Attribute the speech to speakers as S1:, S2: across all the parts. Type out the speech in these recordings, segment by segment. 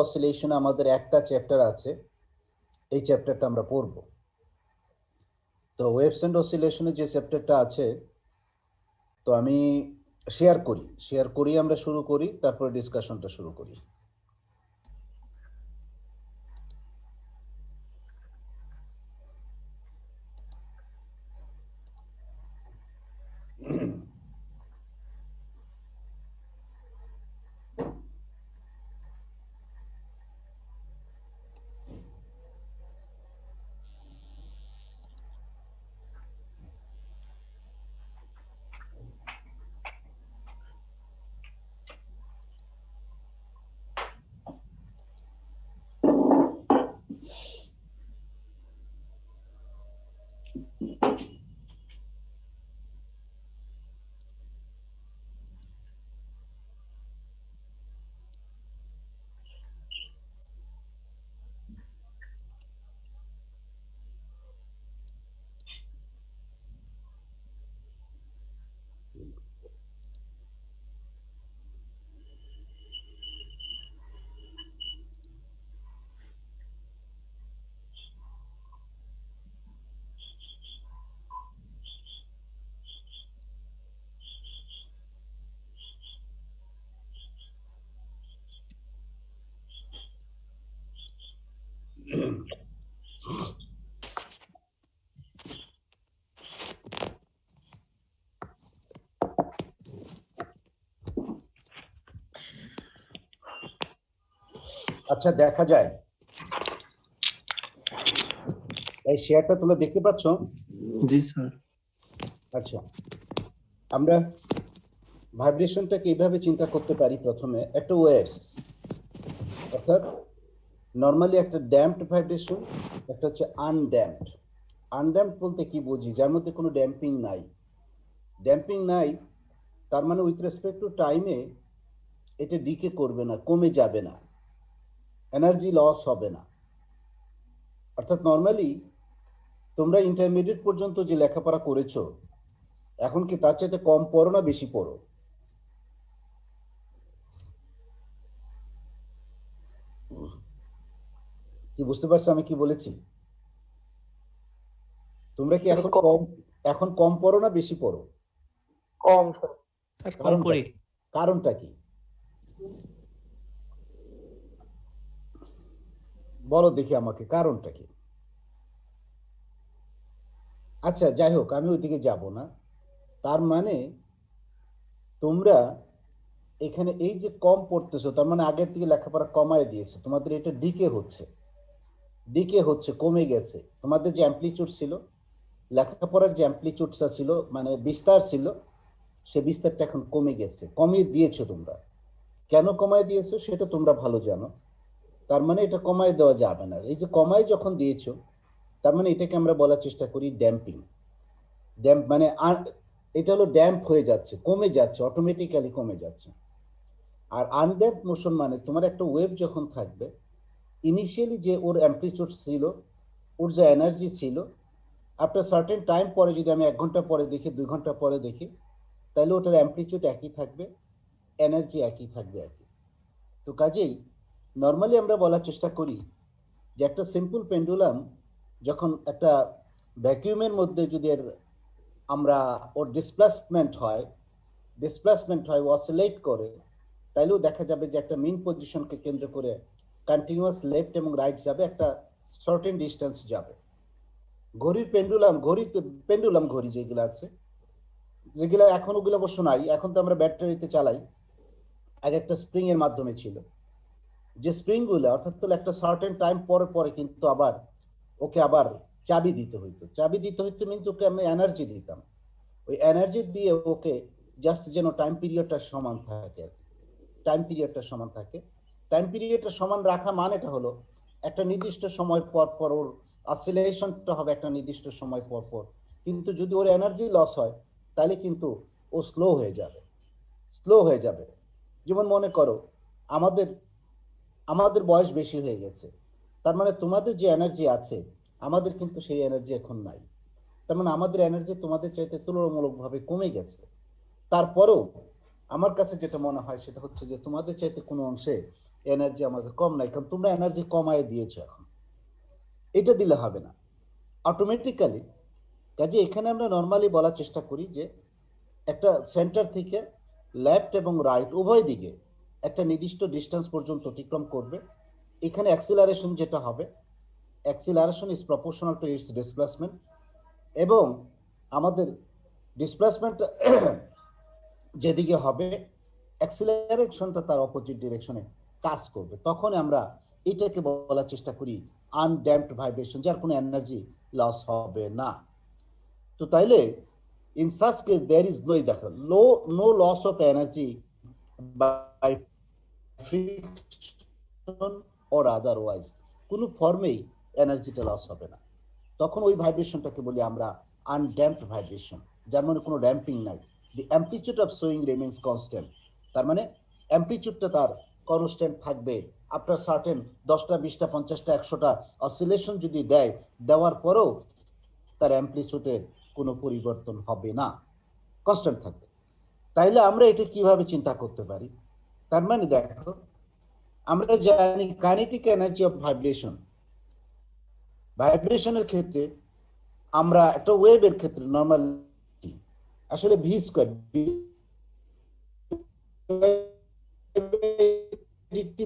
S1: Oscillation আমাদের একটা chapter আছে, এই চ্যাপ্টারটা আমরা পড়ব। তো ওয়েভস এন্ড অসিলেশনে যে চ্যাপ্টারটা আছে, তো আমি শেয়ার করি আমরা শুরু করি, তারপরে ডিসকাশনটা শুরু করি। আচ্ছা, দেখা যায় এই শেয়ারটা তোমরা দেখতে পাচ্ছ?
S2: জি স্যার।
S1: আচ্ছা, আমরা ভাইব্রেশনটাকে এইভাবে চিন্তা করতে পারি। প্রথমে একটা ওয়েভস, অর্থাৎ নর্মালি একটা ড্যাম্পড ভাইব্রেশন, একটা হচ্ছে আনড্যাম্পড। আনড্যাম্পড বলতে কি বুঝি? যার মধ্যে কোনো ড্যাম্পিং নাই। ড্যাম্পিং নাই তার মানে উইথ রেসপেক্ট টু টাইমে এটা ডিকে করবে না, কমে যাবে না, এনার্জি লস হবে না। অর্থাৎ নর্মালি তোমরা ইন্টারমিডিয়েট পর্যন্ত যে লেখাপড়া করেছো, এখন কি তার চাইতে কম পড়ো না বেশি পড়ো? কি বুঝতে পারছো আমি কি বলেছি? তোমরা কি এখন কম পড়ো না বেশি পড়ো?
S3: কম স্যার।
S1: কারণটা কি বলো দেখি আমাকে, কারণটা কি? আচ্ছা যাই হোক, আমি ওইদিকে যাব না। তার মানে তোমরা এখানে এই যে কম পড়তেছো, তার মানে আগের থেকে লেখাপড়া কমায় দিয়েছো, তোমাদের এটা ডিকে হচ্ছে, কমে গেছে। তোমাদের যে অ্যাম্পলিটিউড ছিল, লেখাপড়ার যে অ্যাম্পলিটিউডটা ছিল, মানে বিস্তার ছিল, সে বিস্তারটা এখন কমে গেছে, কমিয়ে দিয়েছো তোমরা। কেন কমায় দিয়েছো সেটা তোমরা ভালো জানো। তার মানে এটা কমায় দেওয়া যাবে না। এই যে কমায় যখন দিয়েছো, তার মানে এটাকে আমরা বলার চেষ্টা করি ড্যাম্পিং। ড্যাম্প মানে এটা হলো ড্যাম্প হয়ে যাচ্ছে, কমে যাচ্ছে, অটোমেটিক্যালি কমে যাচ্ছে। আর আনড্যাম্প মোশন মানে তোমার একটা ওয়েভ যখন থাকবে, ইনিশিয়ালি যে ওর অ্যাম্পলিটিউড ছিল, ওর যে এনার্জি ছিল, আফটার সার্টেন টাইম পরে যদি আমি 1 ঘন্টা পরে দেখি, 2 ঘন্টা পরে দেখি, তাহলে ওটার অ্যাম্পলিটিউড একই থাকবে, এনার্জি একই থাকবে আর কি। তো কাজেই নর্মালি আমরা বলার চেষ্টা করি যে একটা সিম্পল পেন্ডুলাম যখন একটা ভ্যাকিউমের মধ্যে যদি আমরা ওর ডিসপ্লেসমেন্ট হয়, অসিলেট করে, তাইলেও দেখা যাবে যে একটা মেইন পজিশনকে কেন্দ্র করে কন্টিনিউয়াস লেফট এবং রাইট যাবে, একটা সার্টেন ডিস্টেন্স যাবে। ঘড়ির পেন্ডুলাম ঘড়ি যেগুলো আছে, যেগুলো এখন ওগুলো অবশ্য নাই, এখন তো আমরা ব্যাটারিতে চালাই, আগে একটা স্প্রিং এর মাধ্যমে ছিল। যে স্প্রিং গুলো অর্থাৎ একটা সার্টেন টাইম পরে পরে কিন্তু আবার ওকে আবার চাবি দিতে হইতো কিন্তু ওকে আমি এনার্জি দিতাম। ওই এনার্জি দিয়ে ওকে জাস্ট যেন টাইম পিরিয়ডটা সমান থাকে, টাইম পিরিয়ডটা সমান রাখা মানেটা হলো একটা নির্দিষ্ট সময় পর পর ওর অসিলেশনটা হবে একটা নির্দিষ্ট সময় পর পর। কিন্তু যদি ওর এনার্জি লস হয়, তাহলে কিন্তু ও স্লো হয়ে যাবে। যেমন মনে করো আমাদের বয়স বেশি হয়ে গেছে, তার মানে তোমাদের যে এনার্জি আছে, আমাদের কিন্তু সেই এনার্জি এখন নাই। তার মানে আমাদের এনার্জি তোমাদের চাইতে তুলনামূলকভাবে কমে গেছে। তারপরেও আমার কাছে যেটা মনে হয় সেটা হচ্ছে যে তোমাদের চাইতে কোনো অংশে এনার্জি আমাদের কম নাই, কারণ তোমরা এনার্জি কমায় দিয়েছো। এখন এটা দিলে হবে না অটোমেটিক্যালি। কাজে এখানে আমরা নর্মালি বলার চেষ্টা করি যে একটা সেন্টার থেকে লেফট এবং রাইট উভয় দিকে একটা নির্দিষ্ট ডিস্টেন্স পর্যন্ত অতিক্রম করবে। এখানে অ্যাক্সিলারেশন যেটা হবে, acceleration is proportional to it's displacement, এবং আমাদের ডিসপ্লেসমেন্ট যেদিকে হবে অ্যাক্সিলারেশনটা তার অপোজিট ডিরেকশনে কাজ করবে। তখন আমরা এটাকে বলার চেষ্টা করি আনড্যাম্পড ভাইব্রেশন, যার কোনো এনার্জি লস হবে না। তো তাইলে in such case there is দেখো no loss of energy by friction or otherwise, কোনো ফর্মেই এনার্জিটা লস হবে না। তখন ওই ভাইব্রেশনটাকে বলি আমরা আনড্যাম্পড ভাইব্রেশন, যার মানে কোনো ড্যাম্পিং নাই। The amplitude of swing remains constant, তার মানে অ্যাম্পলিটিউডটা তার কনস্ট্যান্ট থাকবে। আফটার সার্টেন 10টা 20টা 50টা 100টা অসিলেশন যদি দেয়, দেওয়ার পরেও তার অ্যাম্পলিটিউডের কোনো পরিবর্তন হবে না, কনস্ট্যান্ট থাকবে। তাইলে আমরা এটা কিভাবে চিন্তা করতে পারি? তার মানে দেখো, আমরা জানি কাইনেটিক এনার্জি অফ ভাইব্রেশন, ভাইব্রেশনের ক্ষেত্রে আমরা একটা ওয়েভের ক্ষেত্রে নর্মাল আসলে ভি স্কয়ার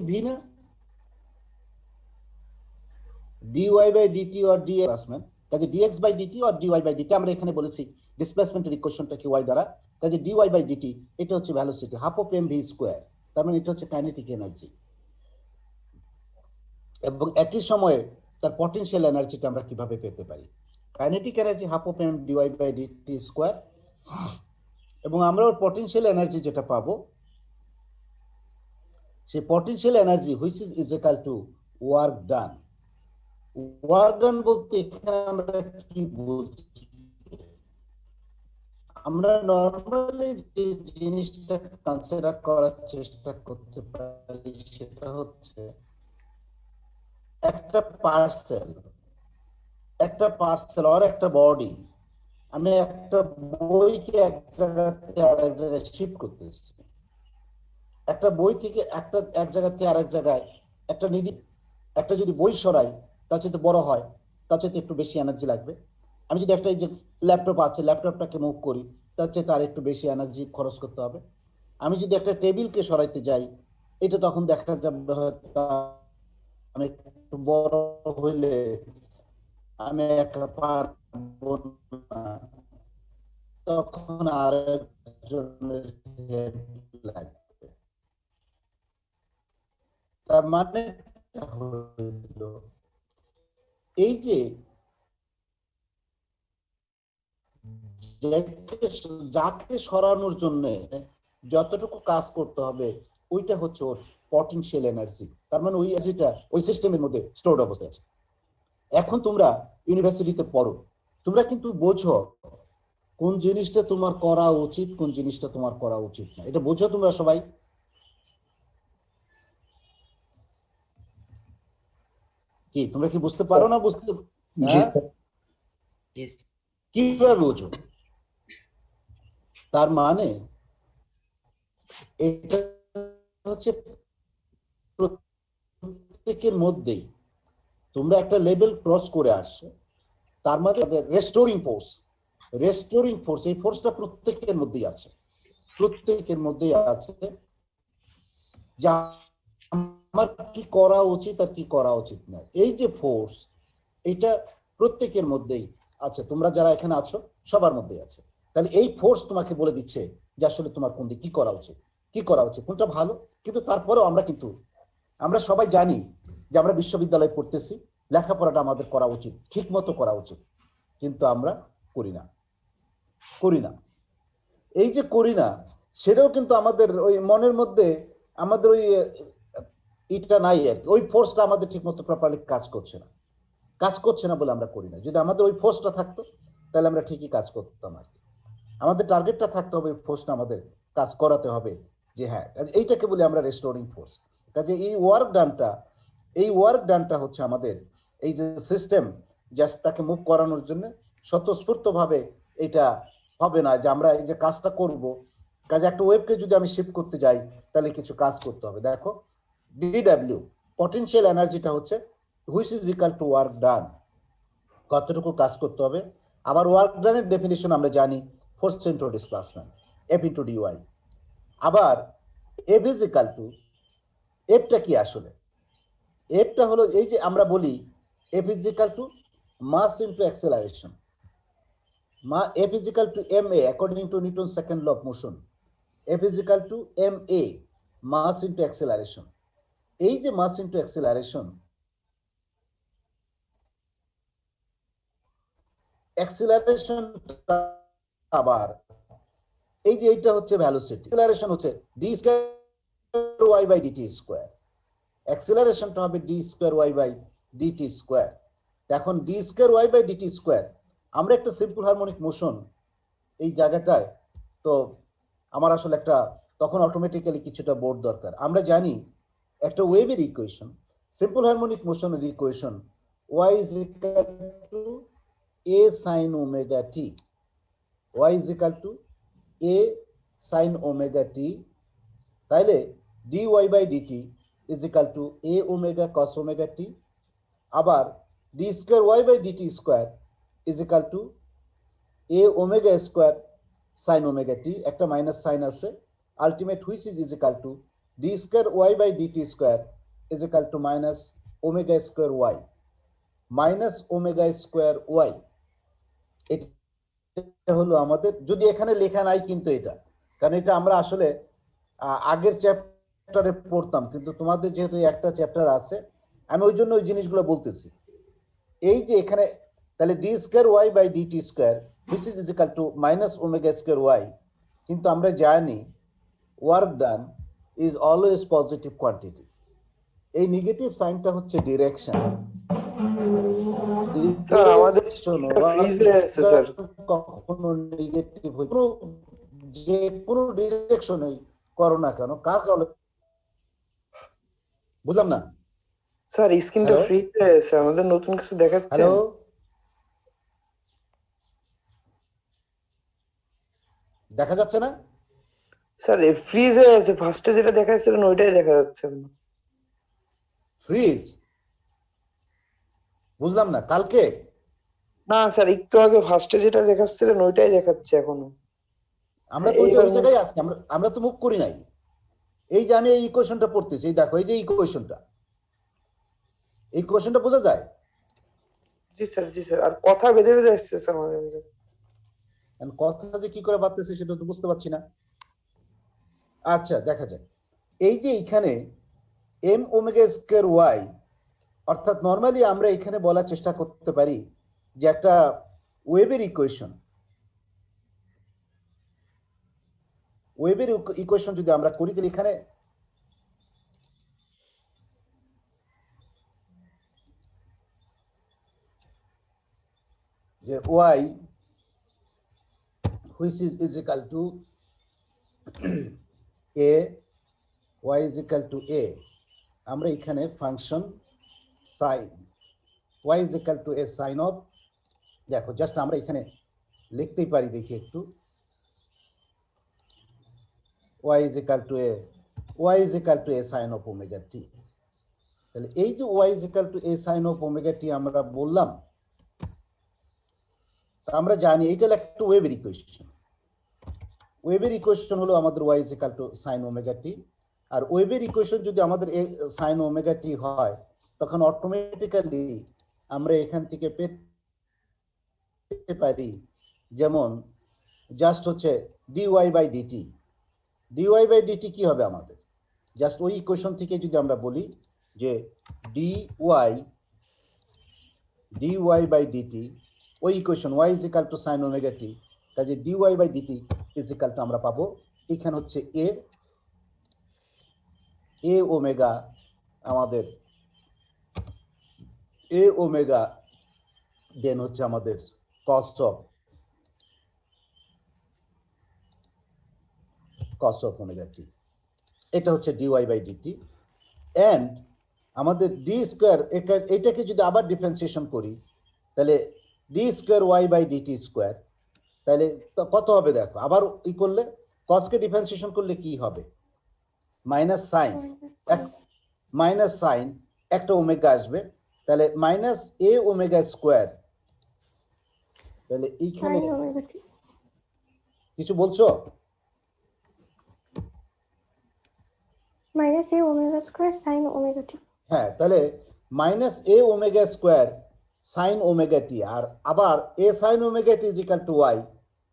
S1: ভি না, dy by dt or dx, কাজে dx by dt or dy by dt আমরা এখানে বলেছি ডিসপ্লেসমেন্টের ইকুয়েশনটা কি y দ্বারা, কাজে dy by dt এটা হচ্ছে velocity half of mv square, তার মানে এটা হচ্ছে কাইনেটিক এনার্জি। এবং একই সময়ে তার পটেনশিয়াল এনার্জিটা আমরা কিভাবে পেতে পারি? Kinetic energy half of m dy by dt square, এবং আমরা ওর পটেনশিয়াল এনার্জি যেটা পাবো, সেই potential energy which is equal to work done. Work done বলতে এখানে আমরা কি বুঝি? আমরা নর্মালি যে জিনিসটা কনসিডার করার চেষ্টা করতে পারি সেটা হচ্ছে একটা পার্সেল আর একটা বডি, আমি একটা বইকে এক জায়গা থেকে আরেক জায়গায় শিফট করতেছি। একটা বই থেকে এক জায়গা থেকে আরেক জায়গায় একটা যদি বই সরাই, তার চেয়ে বড় হয়, তার চেয়ে একটু বেশি এনার্জি লাগবে। আমি যদি একটা এই যে ল্যাপটপ আছে, ল্যাপটপটাকে মুভ করি, তার চেয়ে তার একটু বেশি এনার্জি খরচ করতে হবে। আমি যদি একটা টেবিলকে সরাইতে যাই, এটা তখন দেখা যাবে হয়তো আমি একটু বড় হইলে আমি একা পারবো না, তখন আরেকজনের হেল্প লাগবে। তার মানে হইল এই যে যাকে সরানোর জন্য যতটুকু কাজ করতে হবে ওইটা হচ্ছে ওর পটেনশিয়াল এনার্জি। তার মানে ওই এনার্জিটা ওই সিস্টেমের মধ্যে স্টোরড অবস্থায় আছে। এখন তোমরা ইউনিভার্সিটিতে পড়ো, তোমরা কিন্তু বোঝো কোন জিনিসটা তোমার করা উচিত, কোন জিনিসটা তোমার করা উচিত না, এটা বোঝো তোমরা সবাই? কি তোমরা কি বুঝতে পারো না? বুঝতে কিভাবে বোঝো? তার মানে এটা হচ্ছে প্রত্যেকের মধ্যেই তোমরা একটা লেভেল ক্রস করে আসছো, তার মধ্যে রেস্টোরিং ফোর্স, এই ফোর্সটা প্রত্যেকের মধ্যেই আছে, যা আমার কি করা উচিত আর কি করা উচিত না, এই যে ফোর্স, এটা প্রত্যেকের মধ্যেই আছে। তোমরা যারা এখানে আছো সবার মধ্যেই আছে। তাহলে এই ফোর্স তোমাকে বলে দিচ্ছে যে আসলে তোমার কোন দিকে কি করা উচিত, কোনটা ভালো। কিন্তু তারপরেও আমরা সবাই জানি যে আমরা বিশ্ববিদ্যালয়ে পড়তেছি, লেখাপড়াটা আমাদের করা উচিত, ঠিক মতো করা উচিত, কিন্তু আমরা করি না। এই যে করি না, সেটাও কিন্তু আমাদের ওই মনের মধ্যে আমাদের ওই এটা নাই আর কি, ওই ফোর্সটা আমাদের ঠিক মতো প্রপারলি কাজ করছে না বলে আমরা করি না। যদি আমাদের ওই ফোর্সটা থাকতো তাহলে আমরা ঠিকই কাজ করতাম আর কি। আমাদের টার্গেটটা থাকতে হবে, ফোর্সটা আমাদের কাজ করাতে হবে, যে হ্যাঁ এইটাকে বলি আমরা রেস্টোরিং ফোর্স। কাজে এই ওয়ার্ক ডানটা হচ্ছে আমাদের এই যে সিস্টেম, জাস্ট তাকে মুভ করানোর জন্য স্বতঃস্ফূর্তভাবে এটা হবে না যে আমরা এই যে কাজটা করব। কাজে একটা ওয়েবকে যদি আমি শিফট করতে যাই তাহলে কিছু কাজ করতে হবে। দেখো ডিডব্লিউ পটেনশিয়াল এনার্জিটা হচ্ছে which is equal to work done, কতটুকু কাজ করতে হবে। আবার ওয়ার্ক ডানের ডেফিনিশন আমরা জানি force into displacement F into d y. আবার এফ ইজ ইকাল টু, এফটা কি আসলে, এফটা হলো এই যে আমরা বলি F is equal to mass into acceleration, F is equal to M A according to Newton second law of motion, F is equal to M A mass into acceleration. এই যে মাস ইনটু অ্যাক্সেলারেশন, অ্যাক্সেলারেশন আবার এই যে এইটা হচ্ছে velocity, acceleration হচ্ছে d square y by dt square, অ্যাক্সেলারেশনটা হবে d square y by dt square. এখন d square y by dt square, আমরা একটা সিম্পল হারমোনিক মোশন এই জায়গাটায়, তো আমার আসলে একটা তখন অটোমেটিক্যালি কিছুটা বোর্ড দরকার। আমরা জানি একটা ওয়েভের ইকুয়েশন, সিম্পল হারমোনিক মোশনের equation y is equal to a sin omega t, y is equal to a sin omega t, তাইলে dy by dt is equal to a omega cos omega t, আবার d square y by dt square is equal to a omega square sin omega t, একটা minus sine আছে, ultimate which is equal to d square y by dt square is equal to minus omega square y, minus omega square y. এটা হলো আমাদের, যদি এখানে লেখা নাই কিন্তু এটা, কারণ এটা আমরা আসলে আগের চ্যাপ্টারে পড়তাম, কিন্তু তোমাদের যেহেতু একটা চ্যাপ্টার আছে আমি ওই জন্য ওই জিনিসগুলো বলতেছি। এই যে এখানে তাহলে d square y by d t square this is equal to minus omega square y, কিন্তু আমরা জানি work done is always positive quantity. এই নেগেটিভ সাইনটা হচ্ছে ডিরেকশন,
S3: স্যার আমাদের ফ্রিজ হয়ে আছে স্যার,
S1: কখনো নেগেটিভ হয়, যে কোনো ডিরেকশনে করো না কেন কাজ হলো, বুঝলাম না
S3: স্যার স্ক্রিনটা
S1: Hello?
S3: ফ্রিজ হয়ে আছে, আমাদের নতুন কিছু দেখাচ্ছে।
S1: হ্যালো, দেখা যাচ্ছে না
S3: স্যার ফ্রিজ হয়ে আছে, ফার্স্টে যেটা দেখাচ্ছিলেন ওইটাই দেখা যাচ্ছে না।
S1: ফ্রিজ, বুঝলাম না কালকে
S3: না স্যার একটু আগে ফার্স্টে যেটা দেখাচ্ছিলেন ওইটাই দেখাচ্ছে এখনো।
S1: আমরা তো ওই জায়গায় আছি, আমরা তো মুভ করি নাই। এই যে আমি এই ইকুয়েশনটা পড়তেছি, এই দেখো এই যে ইকুয়েশনটা, এই ইকুয়েশনটা বোঝা যায়?
S3: জি স্যার, জি স্যার, আর কথা বেঁধে বেঁধে আসছে স্যার মাঝে মাঝে।
S1: কথা যে কি করে বাড়তেছে সেটা তো বুঝতে পারছি না। আচ্ছা দেখা যায়, এই যে এখানে এম ওমেগা স্কয়ার ওয়াই, অর্থাৎ নর্মালি আমরা এখানে বলার চেষ্টা করতে পারি যে একটা ওয়েভের ইকুয়েশন, ওয়েভের ইকুয়েশন যদি আমরা করি তাহলে এখানে যে y which is equal to a, y is equal to a, আমরা এখানে function sine y is equal to a sine of, দেখো জাস্ট আমরা এখানে লিখতেই পারি, দেখি একটু, y is equal to a, y is equal to a sine of omega t. তাহলে এই যে y is equal to a sine of omega t আমরা বললাম, আমরা জানি এইটা একটা ওয়েভের ইকুয়েশন। ওয়েভের ইকুয়েশন হলো আমাদের y is equal to sine omega t, আর ওয়েভের ইকুয়েশন যদি আমাদের সাইন ওমেগা টি হয় তখন অটোমেটিক্যালি আমরা এখান থেকে পেতে পারি, যেমন জাস্ট হচ্ছে d y by d t, d y by d t কি হবে আমাদের, জাস্ট ওই ইকুয়েশন থেকে যদি আমরা বলি যে ডিওয়াই বাই ডিটি, ওই equation y is equal to sine omega t, কাজে d y by d t is equal to আমরা পাবো এখানে হচ্ছে এ ওমেগা, আমাদের এ ওমেগা, দেন হচ্ছে আমাদের কস অফ ওমেগা টি, এটা হচ্ছে ডিওয়াই বাই ডিটি। অ্যান্ড আমাদের ডি স্কোয়ার, এটাকে যদি আবার ডিফারেন্সিয়েশন করি তাহলে d square y by d t square, তাহলে কত হবে দেখো, আবার ই করলে কসকে ডিফারেন্সিয়েশন করলে কি হবে, মাইনাস সাইন, মাইনাস সাইন একটা ওমেগা আসবে, তাহলে মাইনাস এ ওমেগা স্কোয়ার। তাহলে এইখানে
S2: sin omega t
S1: কিছু বলছো?
S2: minus a omega square sin omega t।
S1: হ্যাঁ, তাহলে মাইনাস এ omega square sine omega t, আর আবার a sine omega t is equal to y.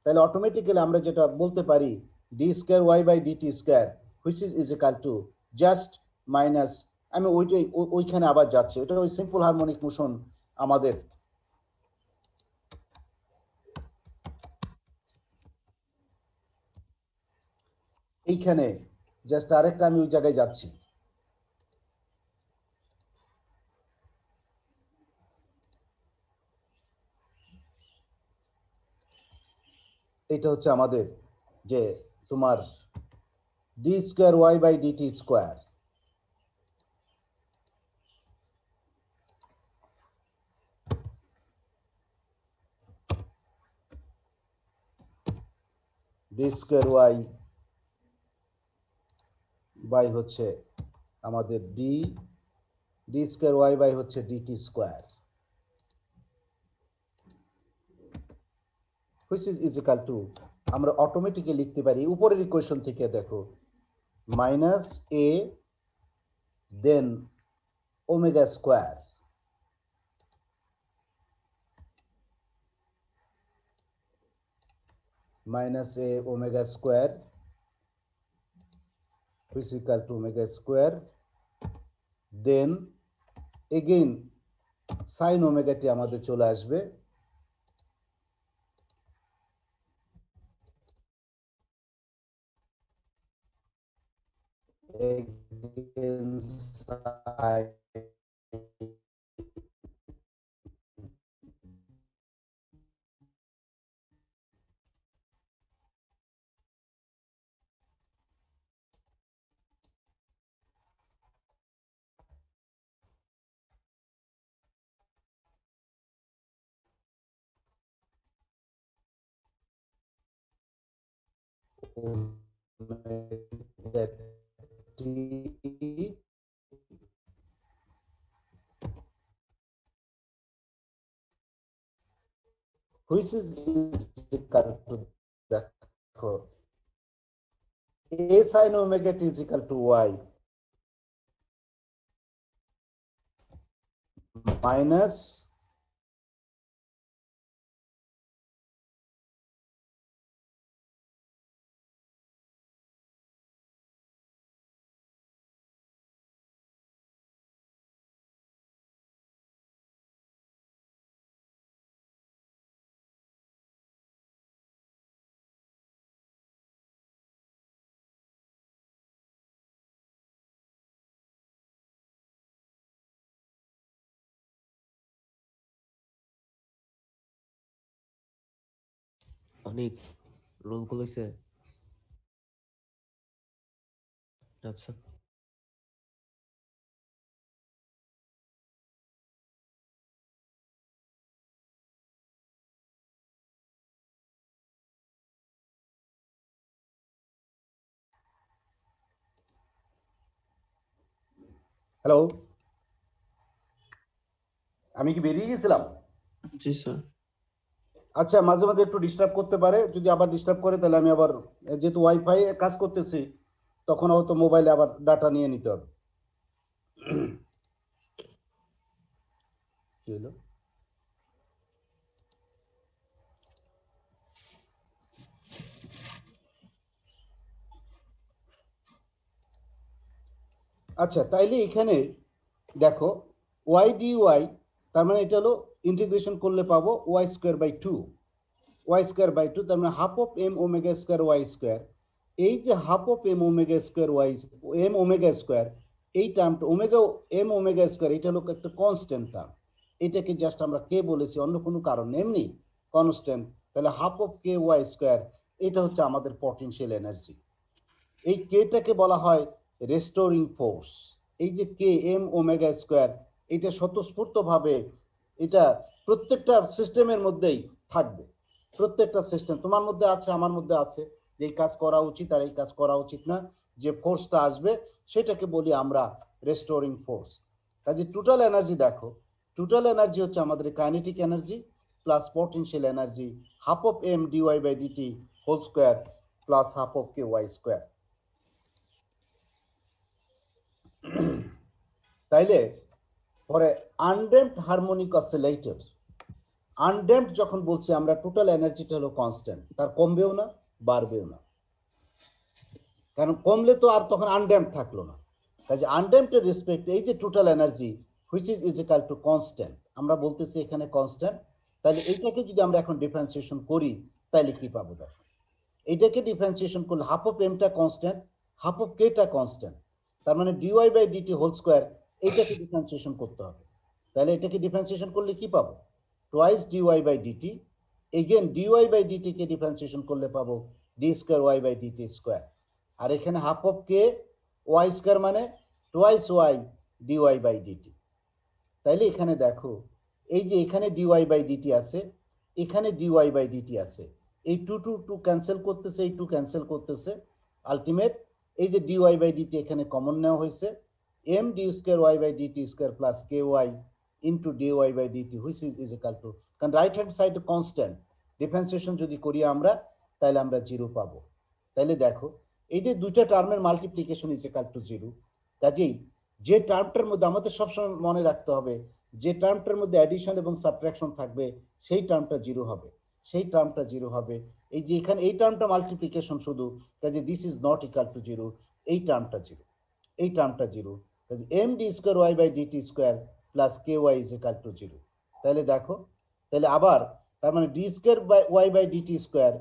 S1: তাহলে অটোমেটিক্যালি আমরা যেটা বলতে পারি d square y by d t square which is equal to just minus, আমি ওইটাই ওইখানে আবার যাচ্ছি, ওটা ওই সিম্পল হারমোনিক মোশন আমাদের। এইখানে জাস্ট আরেকটা আমি ওই জায়গায় যাচ্ছি। এটা হচ্ছে আমাদের যে তোমার d square y by d t square, d square y by হচ্ছে আমাদের ডি স্কোয়ার ওয়াই বাই হচ্ছে d t square which is equal to, আমরা অটোমেটিক্যালি লিখতে পারি উপরের ইকুয়েশন থেকে, দেখো minus A then omega square minus A omega square which equal to omega square, then again sine omega t আমাদের চলে আসবে, again sine omega t which is equal to, দেখো a sin omega t is equal to y minus
S4: অনেক roll call হয়েছে। আচ্ছা,
S1: hello, আমি কি বেরিয়ে গেছিলাম?
S5: জি স্যার।
S1: আচ্ছা, মাঝে মাঝে একটু ডিস্টার্ব করতে পারে, যদি আবার ডিস্টার্ব করে তাহলে আমি আবার, যেহেতু ওয়াইফাই কাজ করতেছি তখন হয়তো মোবাইলে আবার ডাটা নিয়ে নিতে হবে। কি হলো? আচ্ছা, তাইলে এখানে দেখো ওয়াই ডি ওয়াই, তার মানে এটা হলো ইন্টিগ্রেশন করলে পাবো y square by two, y square by two, তার মানে half of M omega square y square. এই যে half of M omega square y M omega square, এই টার্মটা ওমেগা এম ওমেগা স্কোয়ার, এটা হলো একটা কনস্ট্যান্ট টার্ম, এটাকে জাস্ট আমরা কে বলেছি, অন্য কোনো কারণ এমনি কনস্ট্যান্ট। তাহলে half of K y square, এটা হচ্ছে আমাদের পটেনশিয়াল এনার্জি। এই কেটাকে বলা হয় রেস্টোরিং ফোর্স। এই যে কে এম ওমেগা স্কোয়ার, এটা স্বতঃস্ফূর্তভাবে এটা প্রত্যেকটা সিস্টেমের মধ্যেই থাকবে, প্রত্যেকটা সিস্টেম তোমার মধ্যে আছে, আমার মধ্যে আছে, যে এই কাজ করা উচিত আর এই কাজ করা উচিত না, যে ফোর্সটা আসবে সেটাকে বলি আমরা রেস্টোরিং ফোর্স। কাজে টোটাল এনার্জি দেখো, টোটাল এনার্জি হচ্ছে আমাদের kinetic energy plus potential energy half of M d y by d t whole square plus half of K y square. তাইলে পরে আনড্যাম্পড হারমোনিক অসিলেটর, আনড্যাম্পড যখন বলছি আমরা টোটাল এনার্জিটা হলো কনস্ট্যান্ট, তার কমবেও না বাড়বেও না, কারণ কমলে তো আর তখন আনড্যাম্পড থাকলো না। কাজে আনড্যাম্পডের রেসপেক্ট এই যে total energy which is equal to constant, আমরা বলতেছি এখানে কনস্ট্যান্ট। তাহলে এইটাকে যদি আমরা এখন ডিফারেন্সিয়েশন করি তাহলে কি পাবো দেখো, এইটাকে ডিফারেন্সিয়েশন করলে হাফ অফ এমটা কনস্ট্যান্ট হাফ অফ কেটা কনস্ট্যান্ট, তার মানে d y by d t whole square, এইটাকে ডিফারেন্সিয়েশন করতে হবে। তাহলে এটাকে ডিফারেন্সিয়েশন করলে কি পাবো, twice d y by d t, again d y by d t কে ডিফারেন্সিয়েশন করলে পাবো d square y by d t square, আর এখানে half of K y square মানে twice y d y by d t. তাইলে এখানে দেখো এই যে এখানে ডিওয়াই বাই ডিটি আছে, এখানে ডিওয়াই বাই ডিটি আছে, এই টু টু টু ক্যান্সেল করতেছে, এই টু ক্যান্সেল করতেছে, আলটিমেট এই যে ডিওয়াই বাই ডিটি এখানে কমন নেওয়া হয়েছে, m d square y by d t square plus K y into d y by d t which is equal to, কারণ right hand side constant, differentiation যদি করি আমরা তাহলে আমরা জিরো পাবো। তাইলে দেখো এই যে দুইটা টার্মের multiplication is equal to zero. কাজেই যে টার্মটার মধ্যে আমাদের সবসময় মনে রাখতে হবে, যে টার্মটার মধ্যে অ্যাডিশন এবং সাবট্রাকশন থাকবে সেই টার্মটা জিরো হবে, সেই টার্মটা জিরো হবে। এই যে এখানে এই টার্মটা মাল্টিপ্লিকেশন শুধু, কাজে this is not equal to zero, এই টার্মটা জিরো, এই টার্মটা জিরো, কাজে M d square y by d t square plus K y is equal to zero. তাহলে দেখো, তাহলে আবার তার মানে d square by y by d t square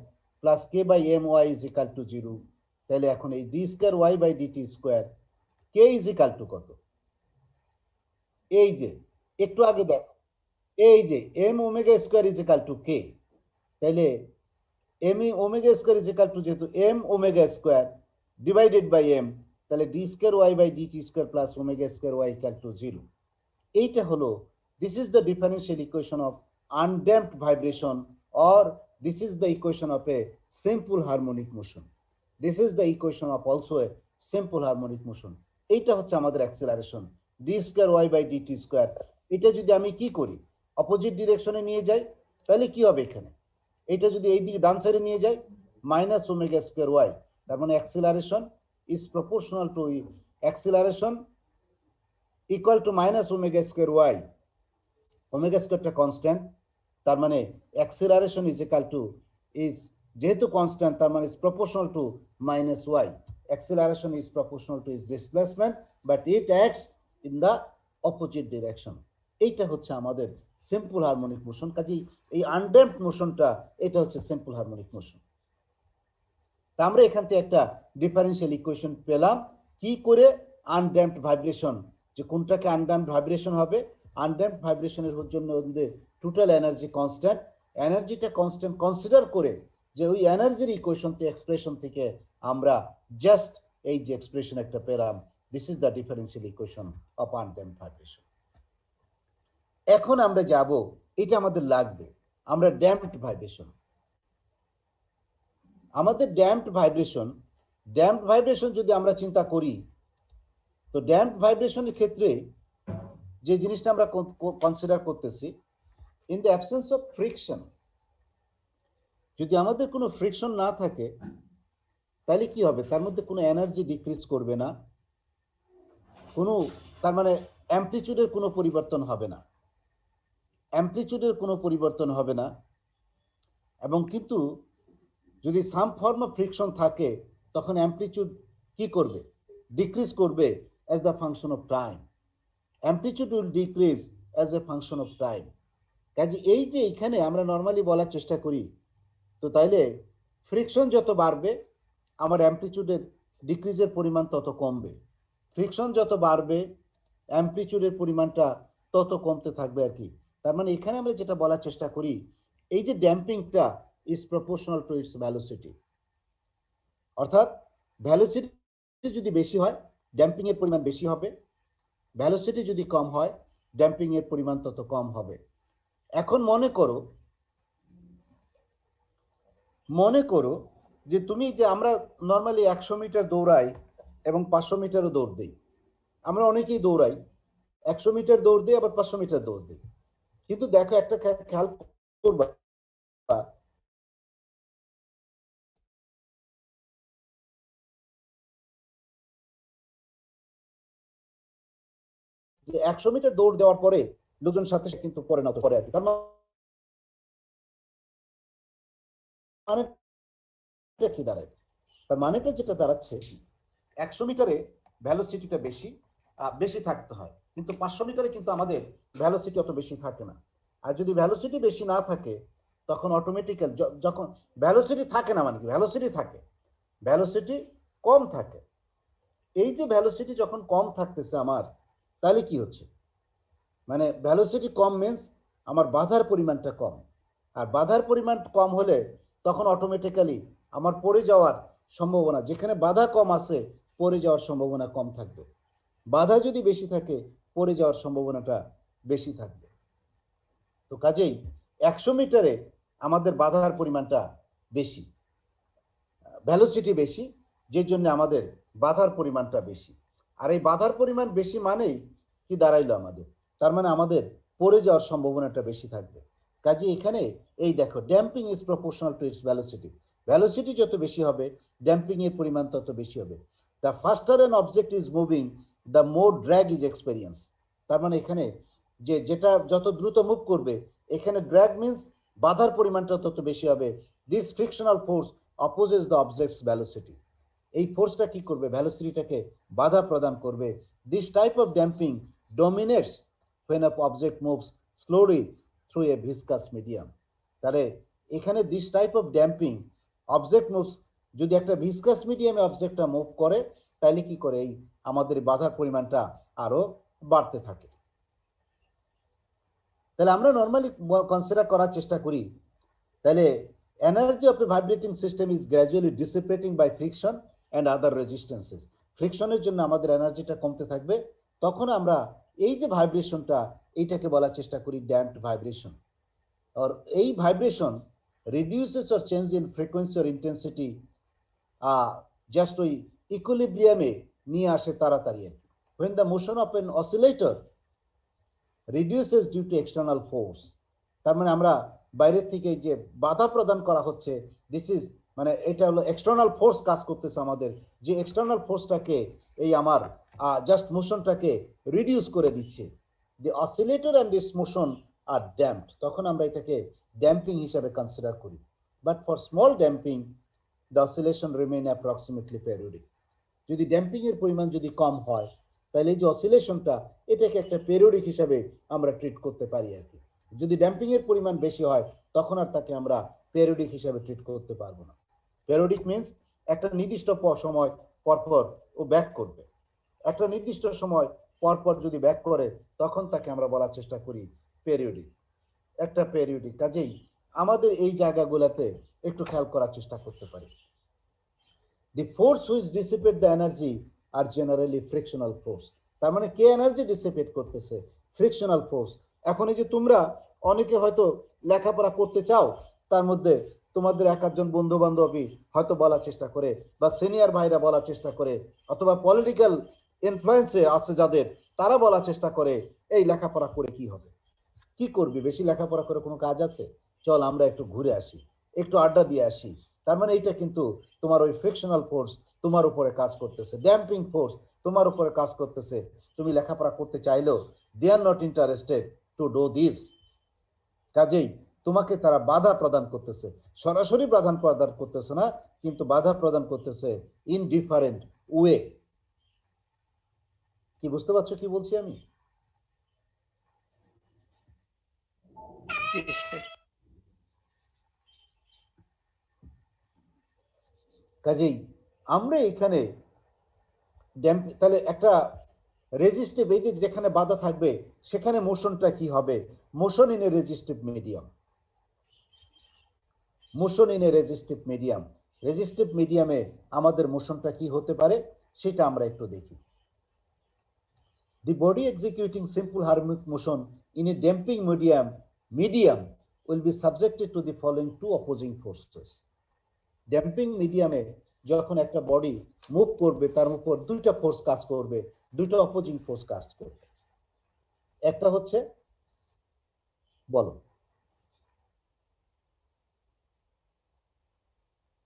S1: plus K by M y is equal to zero. তাহলে এখন এই d square y by d t square K is equal to কত, এই যে একটু আগে দেখো এই যে m omega square is equal to k, তাহলে m omega square is equal to যেহেতু m omega square divided by m, তাহলে d square y by d t square plus omega square y equal to zero. এইটা হলো this is the differential equation of undamped vibration or this is the equation of a simple harmonic motion, this is the equation of also a simple harmonic motion. এইটা হচ্ছে আমাদের acceleration d square y by d t square. এটা যদি আমি কি করি opposite ডিরেকশনে নিয়ে যাই তাহলে কি হবে, এখানে এটা যদি এই দিকে ডান সাইডে নিয়ে যাই মাইনাস ওমেগা স্কোয়ার ওয়াই, তার মানে acceleration is proportional to acceleration equal to minus omega square y, omega স্কোয়ারটা কনস্ট্যান্ট, তার মানে acceleration is equal to is যেহেতু কনস্ট্যান্ট তার মানে is proportional to minus y, acceleration is proportional to its displacement but it acts in the opposite direction। এইটা হচ্ছে আমাদের simple harmonic motion. কাজেই এই আনড্যাম্পড মোশনটা এটা হচ্ছে সিম্পল হারমোনিক মোশন। তা আমরা এখান থেকে একটা ডিফারেন্সিয়াল ইকুয়েশন পেলাম কি করে, আনড্যাম্পড ভাইব্রেশন, যে কোনটাকে আনড্যাম্পড ভাইব্রেশন হবে, আনড্যাম্পড ভাইব্রেশনের জন্য টোটাল এনার্জি কনস্ট্যান্ট, এনার্জিটা কনস্ট্যান্ট কনসিডার করে যে ওই এনার্জির ইকুয়েশন থেকে এক্সপ্রেশন থেকে আমরা জাস্ট এই যে এক্সপ্রেশন একটা পেলাম, this is the differential equation of undamped vibration. এখন আমরা যাব, এটা আমাদের লাগবে, আমরা ড্যাম্পড ভাইব্রেশন, আমাদের ড্যাম্পড ভাইব্রেশন যদি আমরা চিন্তা করি তো ড্যাম্পড ভাইব্রেশনের ক্ষেত্রে যে জিনিসটা আমরা কনসিডার করতেছি, in the absence of friction, যদি আমাদের কোনো ফ্রিকশন না থাকে তাহলে কি হবে, তার মধ্যে কোনো এনার্জি ডিক্রিজ করবে না, কোনো তার মানে অ্যামপ্লিটিউডের কোনো পরিবর্তন হবে না, অ্যামপ্লিটিউডের কোনো পরিবর্তন হবে না। এবং কিন্তু যদি সাম ফর্ম অফ ফ্রিকশন থাকে তখন অ্যামপ্লিটিউড কি করবে, ডিক্রিজ করবে as the function of time, amplitude will decrease as a function of time. কাজে এই যে এখানে আমরা নর্মালি বলার চেষ্টা করি, তো তাইলে ফ্রিকশন যত বাড়বে আমার অ্যামপ্লিটিউডের ডিক্রিজের পরিমাণ তত কমবে, ফ্রিকশন যত বাড়বে অ্যামপ্লিটিউডের পরিমাণটা তত কমতে থাকবে আর কি। তার মানে এখানে আমরা যেটা বলার চেষ্টা করি, এই যে ড্যাম্পিংটা is proportional to its velocity, অর্থাৎ ভ্যালোসিটি যদি বেশি হয় ড্যাম্পিং এর পরিমাণ বেশি হবে, ভ্যালোসিটি যদি কম হয় ড্যাম্পিং এর পরিমাণ তত কম হবে। এখন মনে করো যে তুমি যে আমরা নর্মালি 100 মিটার দৌড়াই এবং 500 মিটারও দৌড় দিই, আমরা অনেকেই দৌড়াই, 100 মিটার দৌড় দিই, আবার 500 মিটার দৌড় দিই, কিন্তু দেখো একটা খেয়াল করবা, যে 100 মিটার দৌড় দেওয়ার পরে লোকজন সাথে সাথে কিন্তু পরিণত করে আর কি। তার মানেটা কি দাঁড়ায়? তার মানেটা যেটা দাঁড়াচ্ছে, 100 মিটারে ভ্যালোসিটিটা বেশি বেশি থাকতে হয়, কিন্তু 500 মিটারে কিন্তু আমাদের ভ্যালোসিটি অত বেশি থাকে না। আর যদি ভ্যালোসিটি বেশি না থাকে, তখন অটোমেটিক্যাল, যখন ভ্যালোসিটি থাকে না মানে কি, ভ্যালোসিটি থাকে, ভ্যালোসিটি কম থাকে। এই যে ভ্যালোসিটি যখন কম থাকতেছে আমার, তাহলে কি হচ্ছে, মানে ভ্যালোসিটি কম মিন্স আমার বাধার পরিমাণটা কম, আর বাধার পরিমাণ কম হলে তখন অটোমেটিক্যালি আমার পড়ে যাওয়ার সম্ভাবনা, যেখানে বাধা কম আছে পড়ে যাওয়ার সম্ভাবনা কম থাকবে, বাধা যদি বেশি থাকে পড়ে যাওয়ার সম্ভাবনাটা বেশি থাকবে। তো কাজেই 100 মিটারে আমাদের বাধার পরিমাণটা বেশি, ভ্যালোসিটি বেশি, যে জন্য আমাদের বাধার পরিমাণটা বেশি। আর এই বাধার পরিমাণ বেশি মানেই কি দাঁড়াইলো আমাদের, তার মানে আমাদের পড়ে যাওয়ার সম্ভাবনাটা বেশি থাকবে। কাজে এখানে এই দেখো, damping is proportional to its velocity, velocity যত বেশি হবে ড্যাম্পিং এর পরিমাণ তত বেশি হবে। The ফাস্টার an object is moving, the more drag is experience. তার মানে এখানে যেটা যত দ্রুত মুভ করবে, এখানে ড্র্যাগ মিন্স বাধার পরিমাণটা তত বেশি হবে। This frictional force opposes the object's velocity, এই ফোর্সটা কি করবে, ভ্যালোসিটিটাকে বাধা প্রদান করবে। This type of damping dominates when an object moves slowly through a viscous medium। তাহলে এখানে this type of damping object moves, যদি একটা ভিসকাস মিডিয়ামে অবজেক্টটা মুভ করে, তাহলে কি করে, এই আমাদের বাধার পরিমাণটা আরো বাড়তে থাকে। তাহলে আমরা নর্মালি কনসিডার করার চেষ্টা করি, তাহলে energy of a vibrating system is gradually dissipating by friction and other resistances. ফ্রিকশনের জন্য আমাদের এনার্জিটা কমতে থাকবে, তখন আমরা এই যে ভাইব্রেশনটা, এইটাকে বলার চেষ্টা করি ড্যাম্পড ভাইব্রেশন। আর এই vibration reduces or change in frequency or intensity just ওই ইকুইলিব্রিয়ামে নিয়ে আসে তাড়াতাড়ি আর কি। when the motion of an oscillator reduces due to external force, তার মানে আমরা বাইরের থেকে যে বাধা প্রদান করা হচ্ছে, দিস ইজ মানে এটা হলো এক্সটার্নাল ফোর্স কাজ করতেছে আমাদের, যে এক্সটার্নাল ফোর্সটাকে এই আমার জাস্ট মোশনটাকে রিডিউস করে দিচ্ছে। The oscillator and its motion are damped, তখন আমরা এটাকে ড্যাম্পিং হিসাবে কনসিডার করি। But for small damping the oscillation remain approximately periodic. যদি ড্যাম্পিং এর পরিমাণ যদি কম হয়, তাহলে এই যে অসিলেশনটা, এটাকে একটা পেরিওডিক হিসাবে আমরা ট্রিট করতে পারি আর কি। যদি ড্যাম্পিং এর পরিমাণ বেশি হয়, তখন আর তাকে আমরা পেরিওডিক হিসাবে ট্রিট করতে পারবো না। পেরিওডিক মিন্স একটা নির্দিষ্ট সময় পরপর ও ব্যাক করবে, একটা নির্দিষ্ট সময় পরপর যদি ব্যাক করে, তখন তাকে আমরা বলার চেষ্টা করি পেরিওডিক, একটা পেরিওডিক। কাজেই আমাদের এই জায়গাগুলোতে একটু খেয়াল করার চেষ্টা করতে পারি। The force which dissipate the energy are generally frictional force. তার মানে কে এনার্জি ডিসিপেট করতেছে, ফ্রিকশনাল ফোর্স। এখন এই যে তোমরা অনেকে হয়তো লেখাপড়া করতে চাও, তার মধ্যে তোমাদের এক একজন বন্ধু বান্ধবী হয়তো বলার চেষ্টা করে, বা সিনিয়র ভাইরা বলার চেষ্টা করে, অথবা পলিটিক্যাল ইনফ্লুয়েন্সে আছে যাদের, তারা বলার চেষ্টা করে এই লেখাপড়া করে কি হবে, কি করবি, বেশি লেখাপড়া করে কোনো কাজ আছে, চল আমরা একটু ঘুরে আসি, একটু আড্ডা দিয়ে আসি। তার মানে এইটা কিন্তু তোমার ওই ফ্রিকশনাল ফোর্স তোমার উপরে কাজ করতেছে, ড্যাম্পিং ফোর্স তোমার উপরে কাজ করতেছে। তুমি লেখাপড়া করতে চাইলেও they are not interested to do this. কাজেই তোমাকে তারা বাধা প্রদান করতেছে, সরাসরি বাধা প্রদান করতেছে না, কিন্তু বাধা প্রদান করতেছে ইন ডিফারেন্ট ওয়ে। কি বুঝতে পারছো কি বলছি আমি? কাজেই আমরা এখানে তাহলে একটা রেজিস্টিভ, এই যে যেখানে বাধা থাকবে সেখানে মোশনটা কি হবে, motion in a resistive medium, motion in a resistive medium. Resistive মিডিয়ামে আমাদের মোশনটা কি হতে পারে সেটা আমরা একটু দেখি। দি body executing simple harmonic motion in a damping medium will be subjected to the following two opposing forces. Damping মিডিয়ামে যখন একটা বডি মুভ করবে, তার উপর দুইটা ফোর্স কাজ করবে। দুটো অপোজিং ফোর্স কাজ করবে। একটা হচ্ছে, বলো,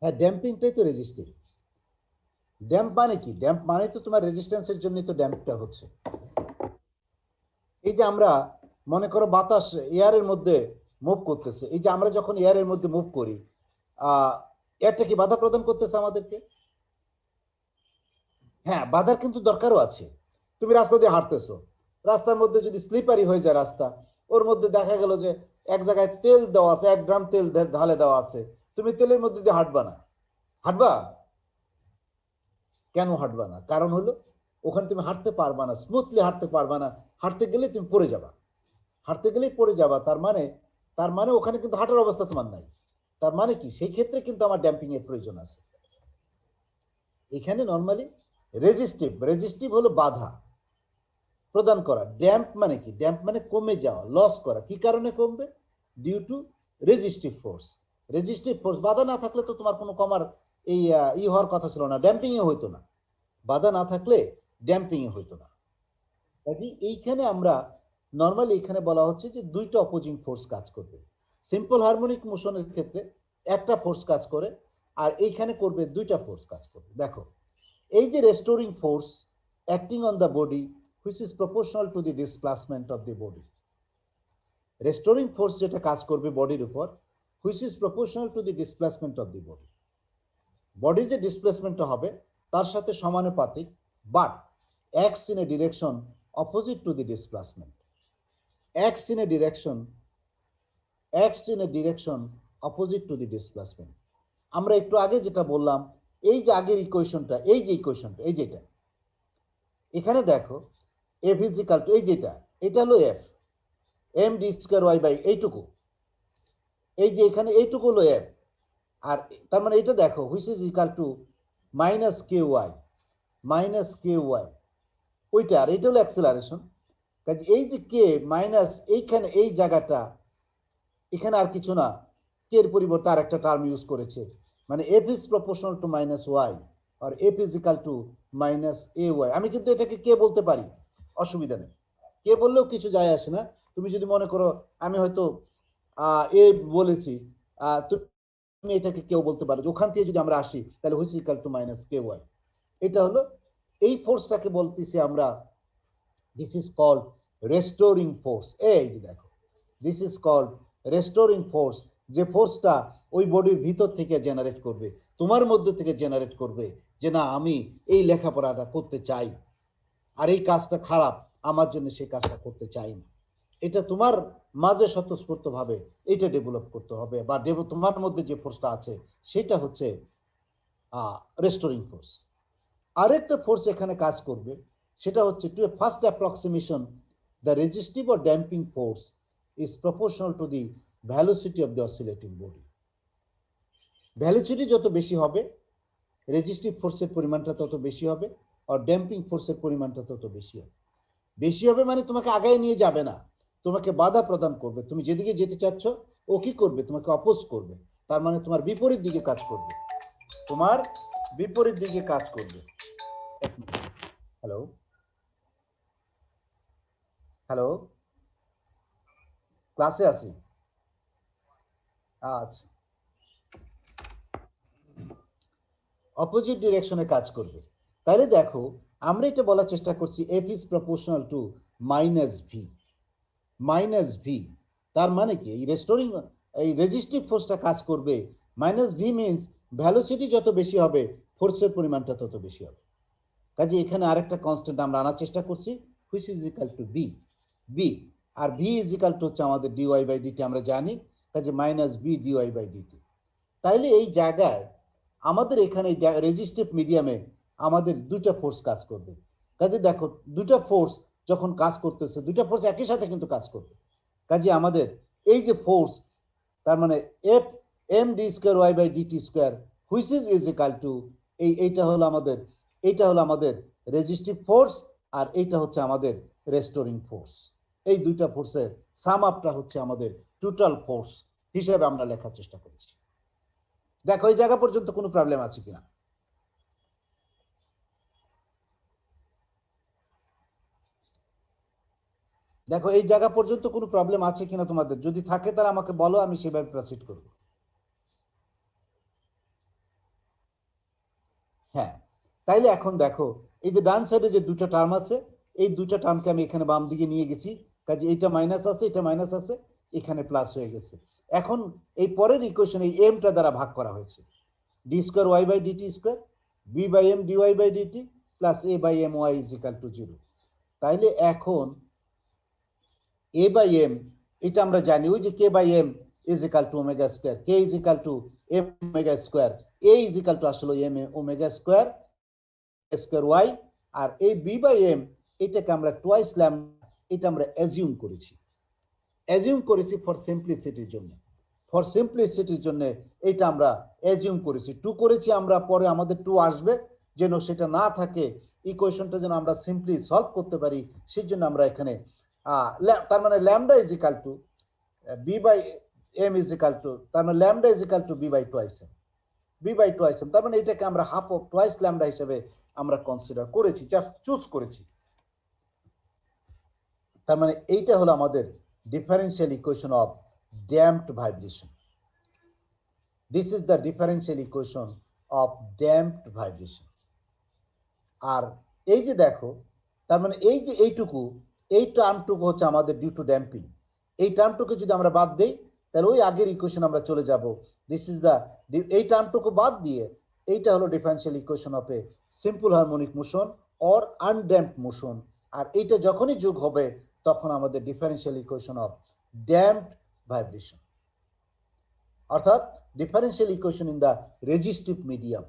S1: হ্যাঁ ড্যাম্পিংটাই তো রেজিস্টিভ। ড্যাম্প মানে কি? ড্যাম্প মানে তো তোমার রেজিস্ট্যান্সের জন্যই তো ড্যাম্পটা হচ্ছে। এই যে আমরা মনে করো বাতাস এয়ারের মধ্যে মুভ করতেছে, এই যে আমরা যখন এয়ারের মধ্যে মুভ করি, এয়ারটা কি বাধা প্রদান করতেছে আমাদেরকে? হ্যাঁ, বাধার কিন্তু দরকারও আছে। তুমি রাস্তা দিয়ে হাঁটতেছো, রাস্তার মধ্যে যদি স্লিপারি হয়ে যায় রাস্তা, ওর মধ্যে দেখা গেল যে এক জায়গায় তেল দেওয়া আছে, 1 ড্রাম তেল ঢালে দেওয়া আছে, তুমি তেলের মধ্যে দিয়ে হাঁটবা না। হাঁটবা? কেন হাঁটবা না? কারণ হলো ওখানে তুমি হাঁটতে পারবা না, স্মুথলি হাঁটতে পারবা না। হাঁটতে গেলে তুমি পড়ে যাবা, হাঁটতে গেলেই পড়ে যাবা। তার মানে ওখানে কিন্তু হাঁটার অবস্থা তোমার নাই। তার মানে কি? সেই ক্ষেত্রে কিন্তু আমার ড্যাম্পিং এর প্রয়োজন আছে। এখানে নর্মালি রেজিস্টিভ হলো বাধা প্রদান করা। ড্যাম্প মানে কি? ড্যাম্প মানে কমে যাওয়া, লস করা। কি কারণে কমবে? Due to resistive force. Resistive force, বাধা না থাকলে তো তোমার কোনো কমার এই হওয়ার কথা ছিল না, ড্যাম্পিং এ হইতো না। বাধা না থাকলে ড্যাম্পিং এ হইতো না। এইখানে আমরা নর্মালি এখানে বলা হচ্ছে যে দুইটা অপোজিং ফোর্স কাজ করবে। সিম্পল হারমোনিক মোশনের ক্ষেত্রে একটা ফোর্স কাজ করে, আর এইখানে করবে দুইটা ফোর্স কাজ করবে। দেখো, এই যে restoring force acting on the body which is proportional to the displacement of the body. Restoring force যেটা কাজ করবে বডির উপর, which is proportional to the displacement of the body. বডির যে ডিসপ্লেসমেন্টটা হবে তার সাথে সমানুপাতিক, but acts in a direction opposite to the displacement. Acts in a direction opposite to the displacement. আমরা একটু আগে যেটা বললাম, এই যে আগের ইকুয়েশনটা, এই যে ইকুয়েশনটা, এই যেটা এখানে দেখো, F is equal to, এই যেটা, এটা হলো F m d square y by এইটুকু, এই যে এখানে এইটুকু হলো F। আর তার মানে এটা দেখো, which is equal to minus ky, ওইটা। আর এটা হলো অ্যাক্সেলারেশন। কাজে এই যে কে মাইনাস, এইখানে এই জায়গাটা, এখানে আর কিছু না, কে এর পরিবর্তে আর একটা টার্ম ইউজ করেছে, মানে F is proportional to minus y আর F is equal to minus A y. আমি কিন্তু এটাকে কে বলতে পারি, অসুবিধা নেই, কে বললেও কিছু যায় আসে না। তুমি যদি মনে করো আমি হয়তো এ বলেছি, তুমি এটাকে কেউ বলতে পারো। ওখান থেকে যদি আমরা আসি তাহলে which equal to minus K y. এটা হলো এই ফোর্সটাকে বলতেছি আমরা, this is called restoring force. এই যে দেখো, this is called restoring force. যে ফোর্সটা ওই বডির ভিতর থেকে জেনারেট করবে, তোমার মধ্যে থেকে জেনারেট করবে যে না আমি এই লেখাপড়াটা করতে চাই, আর এই কাজটা খারাপ, আমার জন্য সেই কাজটা করতে চাই না। এটা তোমার মাঝে স্বতঃস্ফূর্ত ভাবে এটা ডেভেলপ করতে হবে, বা তোমার মধ্যে যে ফোর্সটা আছে সেটা হচ্ছে রেস্টোরিং ফোর্স। আরেকটা ফোর্স এখানে কাজ করবে, সেটা হচ্ছে to a first approximation the resistive or damping force is proportional to the velocity of the oscillating body. Velocity যত বেশি হবে, রেজিস্টিভ ফোর্সের পরিমাণটা তত বেশি হবে, আর ড্যাম্পিং ফোর্সের পরিমাণটা তত বেশি হবে। বেশি হবে মানে তোমাকে আগায় নিয়ে যাবে না, তোমাকে বাধা প্রদান করবে। তুমি যেদিকে যেতে চাচ্ছ ও কি করবে? তোমাকে অপোজ করবে। তার মানে তোমার বিপরীত দিকে কাজ করবে, তোমার বিপরীত দিকে কাজ করবে। হ্যালো হ্যালো, ক্লাসে আছি। আচ্ছা, অপোজিট ডিরেকশনে কাজ করবে। তাহলে দেখো, আমরা এটা বলার চেষ্টা করছি F is proportional to minus V. Minus V তার মানে কি? এই রেস্টোরিং, এই রেজিস্টিভ ফোর্সটা কাজ করবে। মাইনাস ভি মিনস ভ্যালোসিটি যত বেশি হবে ফোর্সের পরিমাণটা তত বেশি হবে। কাজে এখানে আরেকটা কনস্ট্যান্ট আমরা আনার চেষ্টা করছি, which is equal to B. B আর ভি ইজ ইকাল টু হচ্ছে আমাদের ডিওয়াই বাই ডিটি, আমরা জানি। কাজে minus B d y by d t. তাইলে এই জায়গায় আমাদের এখানে রেজিস্টিভ মিডিয়ামে আমাদের দুইটা ফোর্স কাজ করবে। কাজে দেখো, দুইটা ফোর্স যখন কাজ করতেছে, দুইটা ফোর্স একই সাথে কিন্তু কাজ করবে। কাজে আমাদের এই যে ফোর্স, তার মানে F M d square y by d t square which is equal to, এইটা হলো আমাদের রেজিস্টিভ ফোর্স, আর এইটা হচ্ছে আমাদের রেস্টোরিং ফোর্স। এই দুইটা ফোর্সের সাম আপটা হচ্ছে আমাদের টোটাল ফোর্স হিসেবে আমরা লেখার চেষ্টা করেছি। দেখো এই জায়গা পর্যন্ত কোনো প্রবলেম আছে কিনা? দেখো এই জায়গা পর্যন্ত কোনো প্রবলেম আছে কিনা তোমাদের, যদি থাকে তাহলে আমাকে বলো, আমি সেভাবে প্রসিড করব। হ্যাঁ, তাইলে এখন দেখো এই যে ডান সাইডে যে দুটো টার্ম আছে, এই দুটো টার্মকে আমি এখানে বাম দিকে নিয়ে গেছি, কাজে এইটা মাইনাস আছে, এটা মাইনাস আছে, এখানে প্লাস হয়ে গেছে। এখন এই পরের ইকুয়েশন এই এমটা দ্বারা ভাগ করা হয়েছে, d square y by d t square B by M d y by d t plus A by M y is equal to 0। তাইলে এখন এ বাই এম এটা আমরা জানি, ওই যে k by M is equal to omega square, K is equal to m omega square, a is equal to আসলে m omega square square y, আর এই বি বাই এম এটাকে আমরা টুয়াইস ল্যামডা, এটা আমরা অ্যাজিউম করেছি ফর সিম্পলিসিটির জন্য, এটা আমরা অ্যাজিউম করেছি। 2 করেছি আমরা, পরে আমাদের 2 আসবে, যেন সেটা না থাকে, ইকুয়েশনটা যেন আমরা সিম্পলি সলভ করতে পারি, সেই জন্য আমরা এখানে তার মানে lambda is equal to B by M is equal to, তার মানে lambda is equal to B by twice M, তার মানে এটাকে আমরা হাফ অফ টুয়াইস ল্যামডা হিসেবে আমরা কনসিডার করেছি, জাস্ট চুজ করেছি। তার মানে এইটা হলো আমাদের differential equation of damped vibration. This is the differential equation of damped vibration. আর এই যে দেখো, তার মানে এই যে এই টার্মটুকু হচ্ছে আমাদের ডিউ টু ড্যাম্পিং। এই টার্মটুকু যদি আমরা বাদ দেই, তাহলে ওই আগের ইকুয়েশন আমরা চলে যাব। দিস ইজ দ্য, এই টার্মটুকু বাদ দিয়ে এইটা হলো differential equation of a simple harmonic motion or undamped motion. আর এইটা যখনই যোগ হবে তখন আমাদের differential equation of damped vibration, অর্থাৎ differential equation in the resistive medium.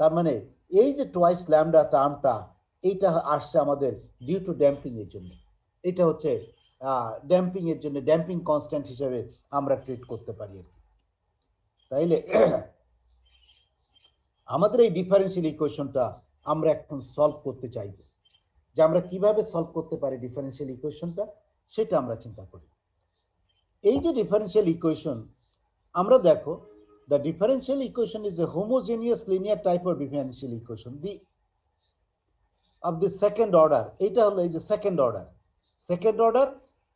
S1: তার মানে এই যে টুয়াইস ল্যামডা টার্মটা, এইটা আসছে আমাদের ডিউ টু ড্যাম্পিং এর জন্য, এটা হচ্ছে ড্যাম্পিং এর জন্য, ড্যাম্পিং কনস্ট্যান্ট হিসেবে আমরা ট্রিট করতে পারি। তাইলে আমাদের এই ডিফারেন্সিয়াল ইকুয়েশনটা আমরা এখন সলভ করতে চাইব, যে আমরা কিভাবে সলভ করতে পারি ডিফারেন্সিয়াল ইকুয়েশনটা, সেটা আমরা চিন্তা করি। এই যে ডিফারেন্সিয়াল ইকুয়েশন, আমরা দেখো the differential equation is a homogeneous linear type of differential equation of the second order. এটা হলো এই যে second order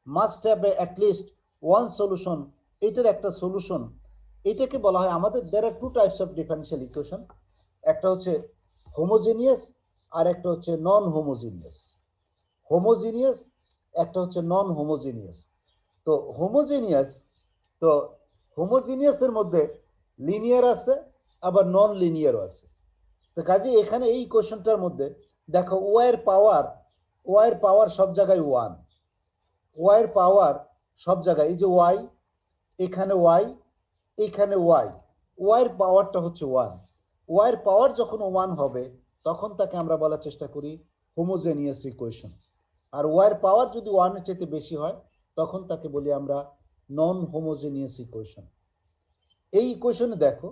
S1: must have at least one solution, এটার একটা সলিউশন। এটাকে বলা হয় আমাদের, there are two types of differential equation, একটা হচ্ছে হোমোজেনিয়াস আর একটা হচ্ছে নন হোমোজেনিয়াস। একটা হচ্ছে নন হোমোজেনিয়াস। তো হোমোজেনিয়াসের মধ্যে লিনিয়ার আছে, আবার নন লিনিয়ারও আছে। তো কাজে এখানে এই কোশ্চেনটার মধ্যে দেখো ওয়াইয়ের পাওয়ার সব জায়গায় 1, ওয়াইয়ের পাওয়ার সব জায়গায়, এই যে ওয়াই, এখানে ওয়াই, এখানে ওয়াইয়ের পাওয়ারটা হচ্ছে 1। ওয়াইয়ের পাওয়ার যখন 1 হবে তখন তাকে আমরা বলার চেষ্টা করি হোমোজেনিয়াস ইকুয়েশন। আর ওয়াইয়ের পাওয়ার যদি 1 এর চেয়ে বেশি হয় তখন তাকে বলি আমরা নন হোমোজেনিয়াস ইকুয়েশন। এই ইকুয়েশনে দেখো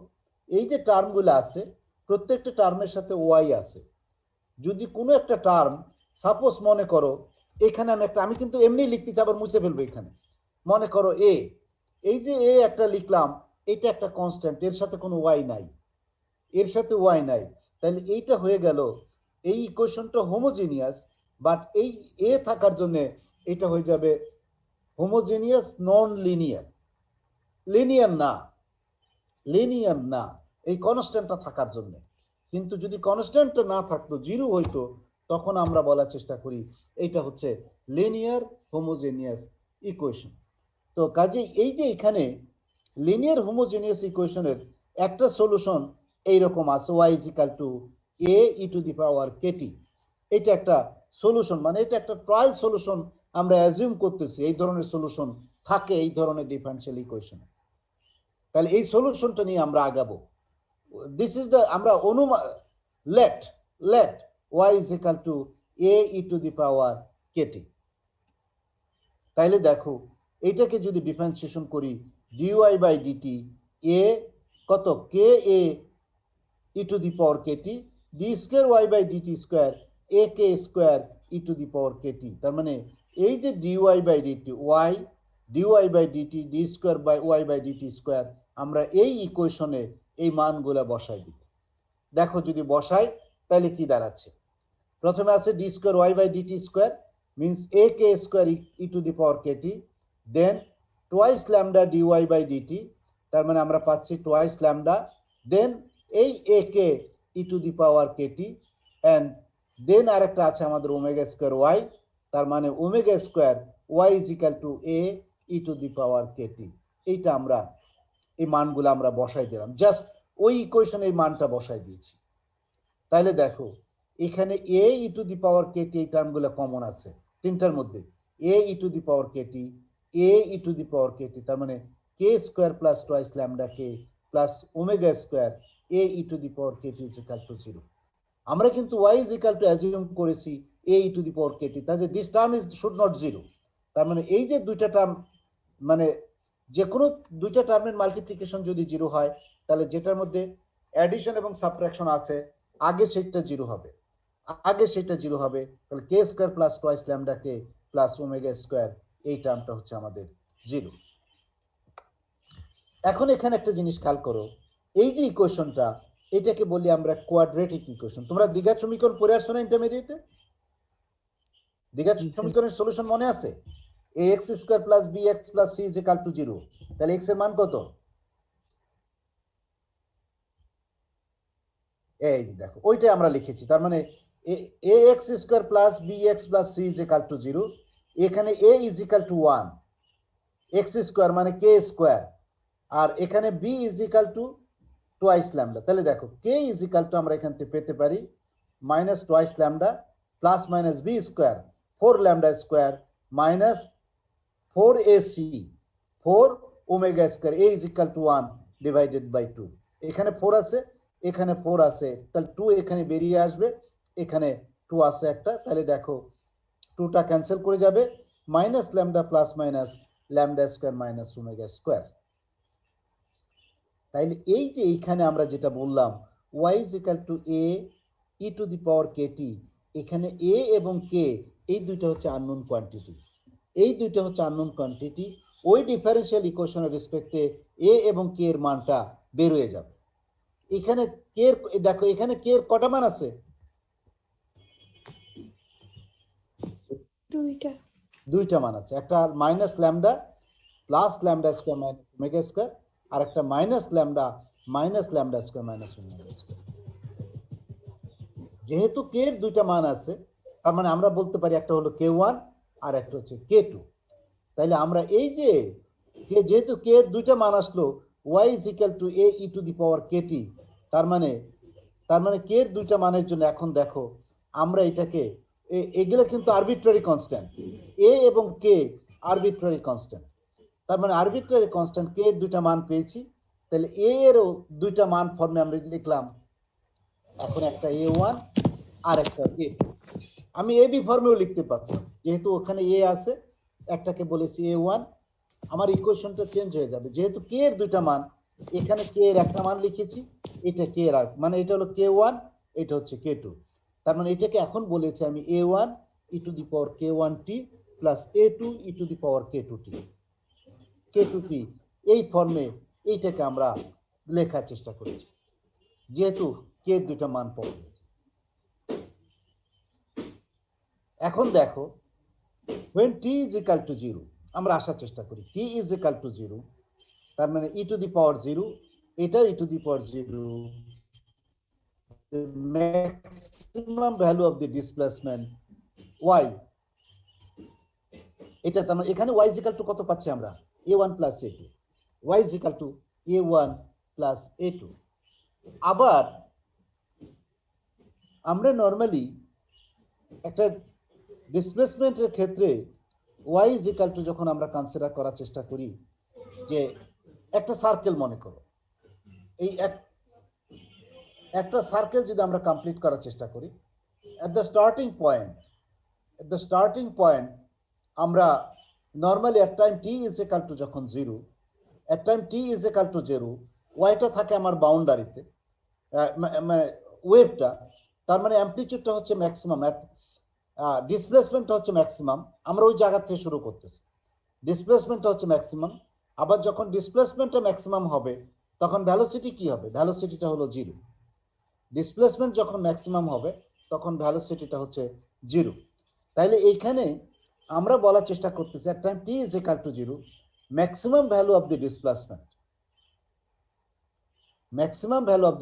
S1: এই যে টার্মগুলো আছে, প্রত্যেকটা টার্মের সাথে ওয়াই আছে। যদি কোনো একটা টার্ম, সাপোজ মনে করো এখানে আমি কিন্তু এমনি লিখতেছি, আবার মুছে ফেলবো। এখানে মনে করো এই যে এ একটা লিখলাম, এটা একটা কনস্ট্যান্ট, এর সাথে কোনো ওয়াই নাই, তাহলে এইটা হয়ে গেল, এই ইকুয়েশনটা হোমোজেনিয়াস, বাট এই এ থাকার জন্য এটা হয়ে যাবে হোমোজেনিয়াস নন লিনিয়ার না, এই কনস্ট্যান্টটা থাকার জন্য। কিন্তু যদি কনস্ট্যান্টটা না থাকতো, 0 হইতো, তখন আমরা বলার চেষ্টা করি এইটা হচ্ছে লিনিয়ার হোমোজেনিয়াস ইকুয়েশন। তো কাজে এই যে এখানে লিনিয়ার হোমোজেনিয়াস ইকুয়েশনের একটা সলিউশন এইরকম আছে, y = a e to the power kt। এটা একটা সলিউশন, মানে এটা একটা ট্রায়াল সলিউশন, আমরা অ্যাজিউম করতেছি এই ধরনের সলিউশন থাকে এই ধরনের ডিফারেন্সিয়াল ইকুয়েশনে। তাহলে এই সলিউশনটা নিয়ে আমরা আগাবো। দিস ইজ দ্য, আমরা late y = a e to the power kt। তাইলে দেখো এইটাকে যদি ডিফারেন্সিয়েশন করি, dy by dt a কত ka e to the power kt, d square y by dt square ak square e to the power kt। তার মানে এই যে dy by dt y, dy by dt d square by y by dt square, আমরা এই ইকুয়েশনে এই মানগুলা বসাই দিই। দেখো যদি বসাই তাহলে কি দাঁড়াচ্ছে, প্রথমে আছে d square y by dt square, means ak square e to the power kt, then twice lambda dy by dt, তার মানে আমরা পাচ্ছি twice lambda, then এই ak e to the power kt, and then আরেকটা আছে আমাদের omega square y, তার মানে omega square y is equal to a e to the power kt। এইটা আমরা এই মানগুলো আমরা বসাই দিলাম, জাস্ট ওই ইকুয়েশনে এই মানটা বসাই দিয়েছি। তাহলে দেখো এখানে a e to the power kt এই টার্মগুলো কমন আছে তিনটার মধ্যে, a e to the power kt, a e to the power kt, তার মানে k square plus twice lambda k plus omega square a e to the power kt is equal to 0। আমরা কিন্তু y is equal to assume করেছি a e to the power kt, তাহলে this term is should not 0। তার মানে এই যে দুইটা term, মানে যে কোনো দুইটা টার্মের মাল্টিপ্লিকেশন যদি 0 হয়, তাহলে যেটার মধ্যে অ্যাডিশন এবং সাবট্রাকশন আছে আগে সেটা 0 হবে, আগে সেটা 0 হবে। তাহলে কে square plus twice lambda k plus omega square, এই টার্মটা হচ্ছে আমাদের 0। এখন এখানে একটা জিনিস খেয়াল করো, এই যে ইকুয়েশনটা এটাকে বলি আমরা কোয়াড্রেটিক ইকুয়েশন। তোমরা দ্বিঘাত সমীকরণ পড়ে আসছো না ইন্টারমিডিয়েটে? দ্বিঘাত সমীকরণের সলিউশন মনে আছে? ax square plus bx plus c is equal two 0। তাহলে x এর মান কত? এই দেখো ওইটাই আমরা লিখেছি। তার মানে ax square plus bx plus c is equal two 0, এখানে a is equal to 1, x square মানে k স্কয়ার, আর এখানে b is equal two twice lambda. তাহলে দেখো k ইজ ইকুয়াল টু আমরা এখান থেকে পেতে পারি minus twice lambda plus minus b square 4 lambda square minus 4ac 4 omega square a is equal to 1 divided by 2। এখানে 4 আছে, এখানে 4 আছে, তাহলে 2 এখানে বেরিয়ে আসবে, এখানে 2 আছে একটা, তাহলে দেখো 2টা ক্যান্সেল করে যাবে, minus lambda plus minus lambda square minus omega square. তাইলে এই যে এইখানে আমরা যেটা বললাম y is equal to a e to the power kt, এখানে a এবং k এই দুইটা হচ্ছে আননোন কোয়ান্টিটি, এই দুইটা হচ্ছে আননোন কোয়ান্টিটি। ওই ডিফারেন্সিয়াল ইকুয়েশনের রেসপেক্টে a এবং k এর মানটা বের হয়ে যাবে। এখানে k এর দেখো এখানে k এর কটা মান আছে? দুইটা মান আছে, একটা minus lambda plus lambda square minus omega square, আর একটা minus lambda square minus omega square. যেহেতু কে এর দুইটা মান আছে, তার মানে আমরা বলতে পারি একটা হলো k1 আর একটা হচ্ছে k2। তাইলে আমরা এই যে যেহেতু কে এর দুইটা মান আসলো y is equal to a e to the power kt, তার মানে কে এর দুইটা মানের জন্য এখন দেখো আমরা এটাকে এগুলো কিন্তু আরবিট্রারি কনস্ট্যান্ট, a এবং k আরবিট্রারি কনস্ট্যান্ট, তার মানে আরবিট্রারি কনস্ট্যান্ট কে এর দুইটা মান পেয়েছি। তাহলে a এরও দুইটা মান ফর্মে আমরা লিখলাম, এখন একটা a1 আর একটা a2। আমি a b ফর্মেও লিখতে পারতাম, যেহেতু ওখানে a আছে, একটাকে বলেছি a1, আমার ইকুয়েশনটা চেঞ্জ হয়ে যাবে। যেহেতু k এর দুইটা মান, এখানে k এর একটা মান লিখেছি, এটা k এর আর মানে এটা হলো k1, এটা হচ্ছে k2। তার মানে এটাকে এখন বলেছি আমি a1 e to the power k1t plus a2 e to the power k2t, k2t এই ফর্মে এইটাকে আমরা লেখার চেষ্টা করেছি, যেহেতু k এর দুইটা মান পাওয়া গেছে। এখন দেখো when t is equal to 0 আমরা আসার চেষ্টা করি, t is equal to 0, তার মানে e to the power 0, এটা e to the power 0, the maximum value of the displacement y, এটা তার মানে এখানে y is equal to কত পাচ্ছি আমরা? a1 plus a2, y is equal to a1 plus a2। আবার আমরা নরমালি একটা ডিসপ্লেসমেন্টের ক্ষেত্রে y is equal to যখন আমরা কনসিডার করার চেষ্টা করি, যে একটা সার্কেল মনে করো, এই একটা সার্কেল যদি আমরা কমপ্লিট করার চেষ্টা করি, at the starting point আমরা normally at time t is equal to যখন 0, at time t is equal to 0, ওয়াইটা থাকে আমার বাউন্ডারিতে, মানে ওয়েভটা, তার মানে অ্যামপ্লিটিউডটা হচ্ছে ম্যাক্সিমাম, ডিসপ্লেসমেন্টটা হচ্ছে ম্যাক্সিমাম, আমরা ওই জায়গা থেকে শুরু করতেছি, ডিসপ্লেসমেন্টটা হচ্ছে ম্যাক্সিমাম। আবার যখন ডিসপ্লেসমেন্টটা ম্যাক্সিমাম হবে তখন ভ্যালোসিটি কি হবে? ভ্যালোসিটিটা হলো 0। ডিসপ্লেসমেন্ট যখন ম্যাক্সিমাম হবে তখন ভ্যালোসিটিটা হচ্ছে 0। তাইলে এইখানে আমরা বলার চেষ্টা করতেছি at time t is equal to 0 maximum value of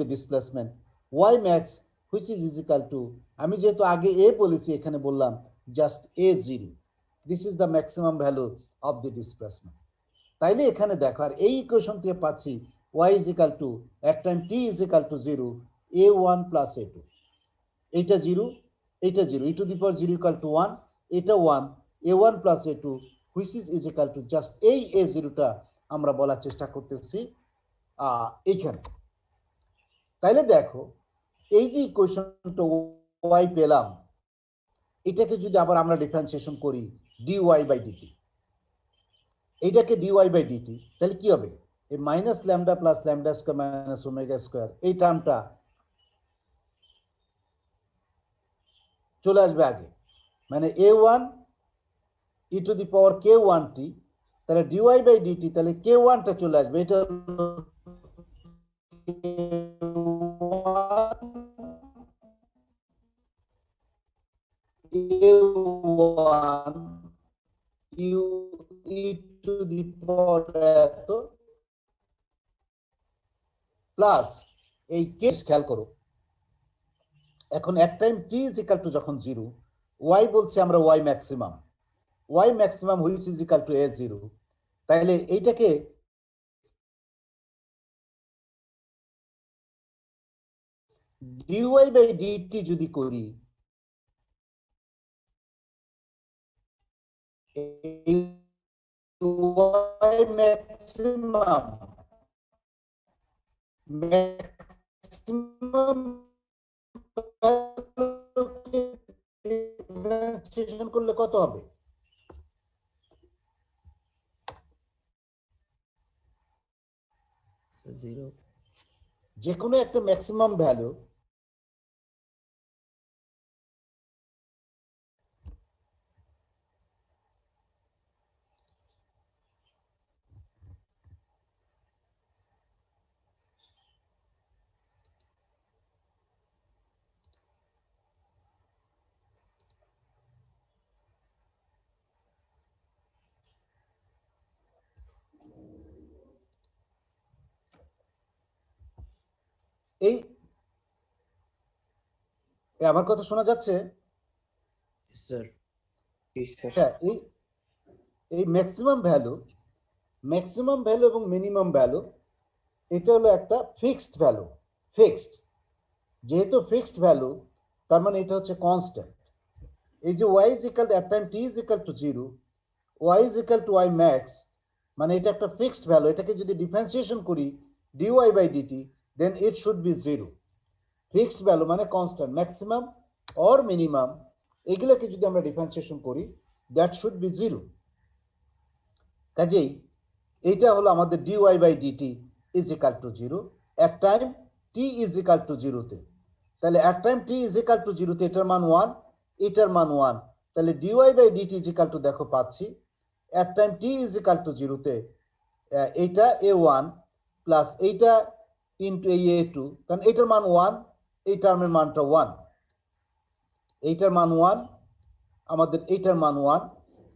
S1: the displacement y max which is equal to আমি যেহেতু আগে a বলেছি এখানে বললাম just a0 this is the maximum value of the displacement তাইলে এখানে দেখো আর এই ইকুয়েশন থেকে পাচ্ছি y is equal to at time t is equal to 0 a1 plus a2 এইটা 0 এইটা 0 e to the power 0 equal to 1 এটা 1 a1 plus a2 which is equal to just এই a0 টা আমরা বলার চেষ্টা করতেছি এইখানে তাইলে দেখো এই যে ইকুয়েশনটা y পেলাম এটাকে যদি আবার আমরা ডিফারেন্সিয়েশন করি dy by dt এইটাকে dy by dt তাহলে কি হবে এই minus lambda plus lambda square minus omega square এই টার্মটা চলে আসবে আগে মানে a1 e to the power k1t তাহলে dy by dt তাহলে k1 টা চলে আসবে এটা a1 u e to the power এত প্লাস এই কেস খেয়াল করো এখন এক time t is equal to যখন 0 y বলছি আমরা y maximum which is equal to a0 তাহলে এইটাকে dy by dt যদি করি y maximum ডিফারেন্সিয়েশন করলে কত হবে
S4: জিরো
S1: যে কোনো একটা ম্যাক্সিমাম ভ্যালু এই আমার কথা শোনা যাচ্ছে
S4: স্যার
S1: হ্যাঁ এই এই ম্যাক্সিমাম ভ্যালু এবং মিনিমাম ভ্যালু এটা হলো একটা ফিক্সড ভ্যালু যেহেতু ফিক্সড ভ্যালু তার মানে এটা হচ্ছে কনস্ট্যান্ট এই যে y is equal to at time t is equal to 0 y is equal to y max মানে এটা একটা ফিক্সড ভ্যালু এটাকে যদি ডিফারেন্সিয়েশন করি dy by dt then it should be 0 fixed value মানে কনস্ট্যান্ট ম্যাক্সিমাম অর মিনিমাম এগুলোকে যদি আমরা ডিফারেন্সিয়েশন করি দ্যাট শুড বি 0 কাজেই এইটা হলো আমাদের dy by dt is equal to 0 at time t is equal to 0 তে তাহলে at time t is equal to 0 তে এটার মান 1 এটার মান 1 তাহলে dy by dt is equal to দেখো পাচ্ছি at time t is equal to 0 তে এইটা a1 প্লাস এইটা ইনটু a2 কারণ এটার মান 1 এই টার্মের মানটা 1 এইটার মান 1 আমাদের এইটার মান 1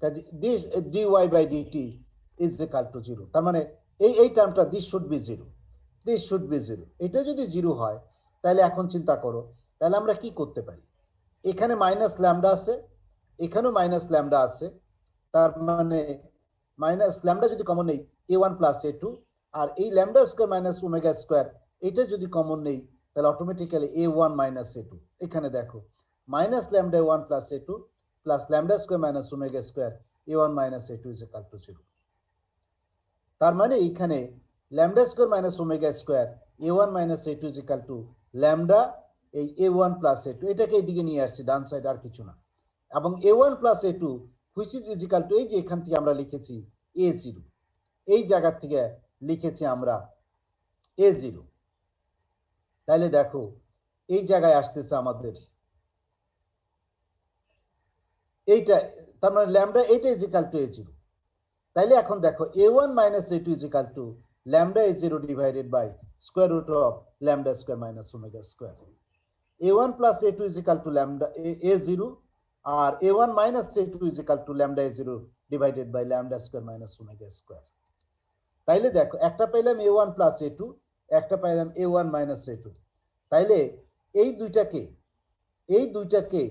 S1: কাজে this dy by dt is equal to 0 তার মানে এই টার্মটা দিস শুড বি 0 এটা যদি 0 হয় তাহলে এখন চিন্তা করো তাহলে আমরা কি করতে পারি এখানে মাইনাস ল্যামডা আছে এখানেও মাইনাস ল্যামডা আছে তার মানে মাইনাস ল্যামডা যদি কমন নেই a1 প্লাস a2 আর এই lambda square minus omega square এটা যদি কমন নেই তাহলে অটোমেটিক্যালি a1 মাইনাস a2 এখানে দেখো minus lambda a1 plus a2 plus lambda square minus omega square a1 minus a2 is equal two 0 তার মানে এখানে lambda square minus omega square a1 minus a2 is equal to lambda এই a1 plus a2 এটাকে এইদিকে নিয়ে আসছি ডান side আর কিছু না এবং a1 plus a2 which is equal to এই যে এখান থেকে আমরা লিখেছি a0 এই জায়গা থেকে লিখেছি আমরা a0 তাহলে দেখো এই জায়গায় আসতেছে আমাদের এইটা তার মানে ল্যামডা এইটা ইজ ইকুয়াল টু a0 তাইলে এখন দেখো a1 minus a2 is equal to lambda a0 divided by square root of lambda square minus omega square a1 plus a2 is equal to lambda a0 আর a1 minus a2 is equal to lambda a0 divided by lambda square minus omega square. তাইলে দেখো একটা পাইলাম a1 plus a2, একটা পাইলাম a1 minus a2। তাইলে এই দুইটাকে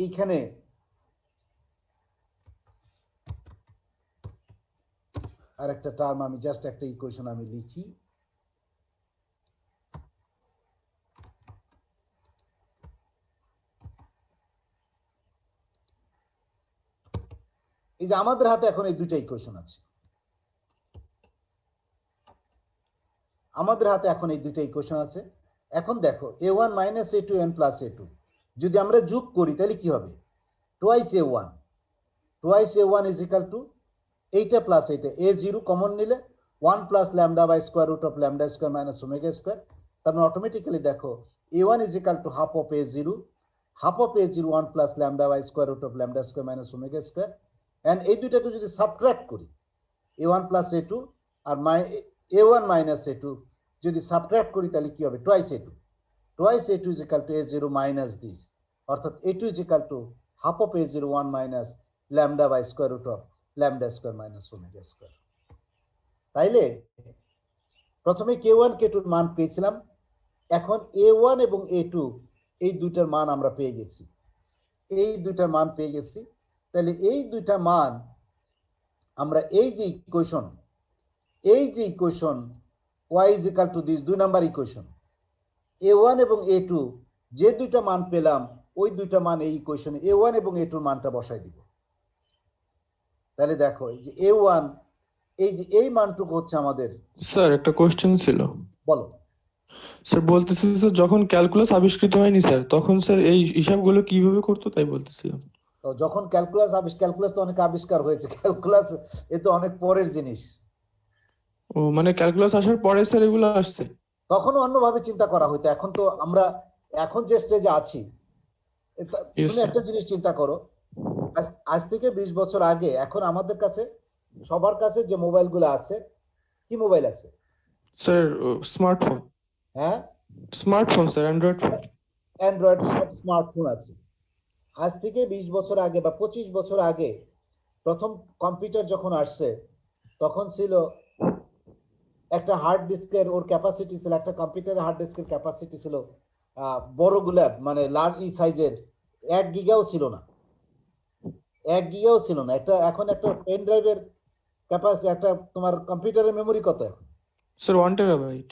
S1: এইখানে আর একটা টার্ম আমি জাস্ট একটা ইকুয়েশন আমি লিখি। এই যে আমাদের হাতে এখন এই দুইটা ইকুয়েশন আছে, এখন দেখো a1 minus a2 n plus a2 যদি আমরা যোগ করি তাহলে কি হবে? Twice a1 is equal to এইটা প্লাস এইটা, a0 কমন নিলে 1 plus lambda by square root of lambda square minus omega square. তার মানে অটোমেটিক্যালি দেখো a1 is equal to half of a0 1 plus lambda by square root of lambda square minus omega square. And এই দুইটাকে যদি subtract করি a1 plus a2 আর a1 minus a2 যদি subtract করি তাহলে কি হবে? Twice a2 is equal to a0 minus this, অর্থাৎ a2 is equal to half of a0 1 minus lambda by square root of lambda square minus omega square. তাইলে প্রথমে k1 k2 এর মান পেয়েছিলাম, এখন a1 এবং a2 এই দুইটার মান আমরা পেয়ে গেছি, তাহলে এই দুইটা মান আমরা এই যে equation y is equal to this 2 number equation, a1 এবং a2 যে দুইটা মান পেলাম ওই দুইটা মান এই ইকুয়েশনে a1 এবং a2 এর মানটা বসাই দিব। তাহলে দেখো এই যে a1 এই মানটুকু হচ্ছে আমাদের।
S5: স্যার একটা কোশ্চেন ছিল।
S1: বলো।
S5: স্যার বলতেছি স্যার যখন ক্যালকুলাস আবিষ্কৃত হয়নি স্যার তখন স্যার এই হিসাবগুলো কিভাবে করতো তাই বলতেছিলাম।
S1: তো যখন ক্যালকুলাস তো অনেক আবিষ্কার হয়েছে, ক্যালকুলাস এ তো অনেক পরের জিনিস।
S5: ও মানে ক্যালকুলাস আসার পরে স্যার এগুলো আসছে?
S1: তখনও অন্যভাবে চিন্তা করা হতো, এখন তো আমরা এখন যে স্টেজে আছি, তুমি
S5: sir.
S1: একটা জিনিস চিন্তা করো, আজ থেকে 20 বছর আগে এখন আমাদের কাছে সবার কাছে যে মোবাইলগুলো আছে, কি মোবাইল আছে
S5: স্যার? স্মার্টফোন।
S1: হ্যাঁ,
S5: smartphone sir, Android phone.
S1: Android সব স্মার্টফোন আছে। আজ থেকে 20 বছর আগে বা 25 বছর আগে প্রথম কম্পিউটার যখন আসছে তখন ছিল একটা হার্ড ডিস্কের, ওর ক্যাপাসিটি ছিল, একটা কম্পিউটারের হার্ড ডিস্কের ক্যাপাসিটি ছিল বড়গুলা মানে লার্জ সাইজের 1 গিগাও ছিল না, একটা এখন একটা পেন ড্রাইভের ক্যাপাসিটি, একটা তোমার কম্পিউটারের মেমোরি কত এখন?
S5: Sir 1 terabyte.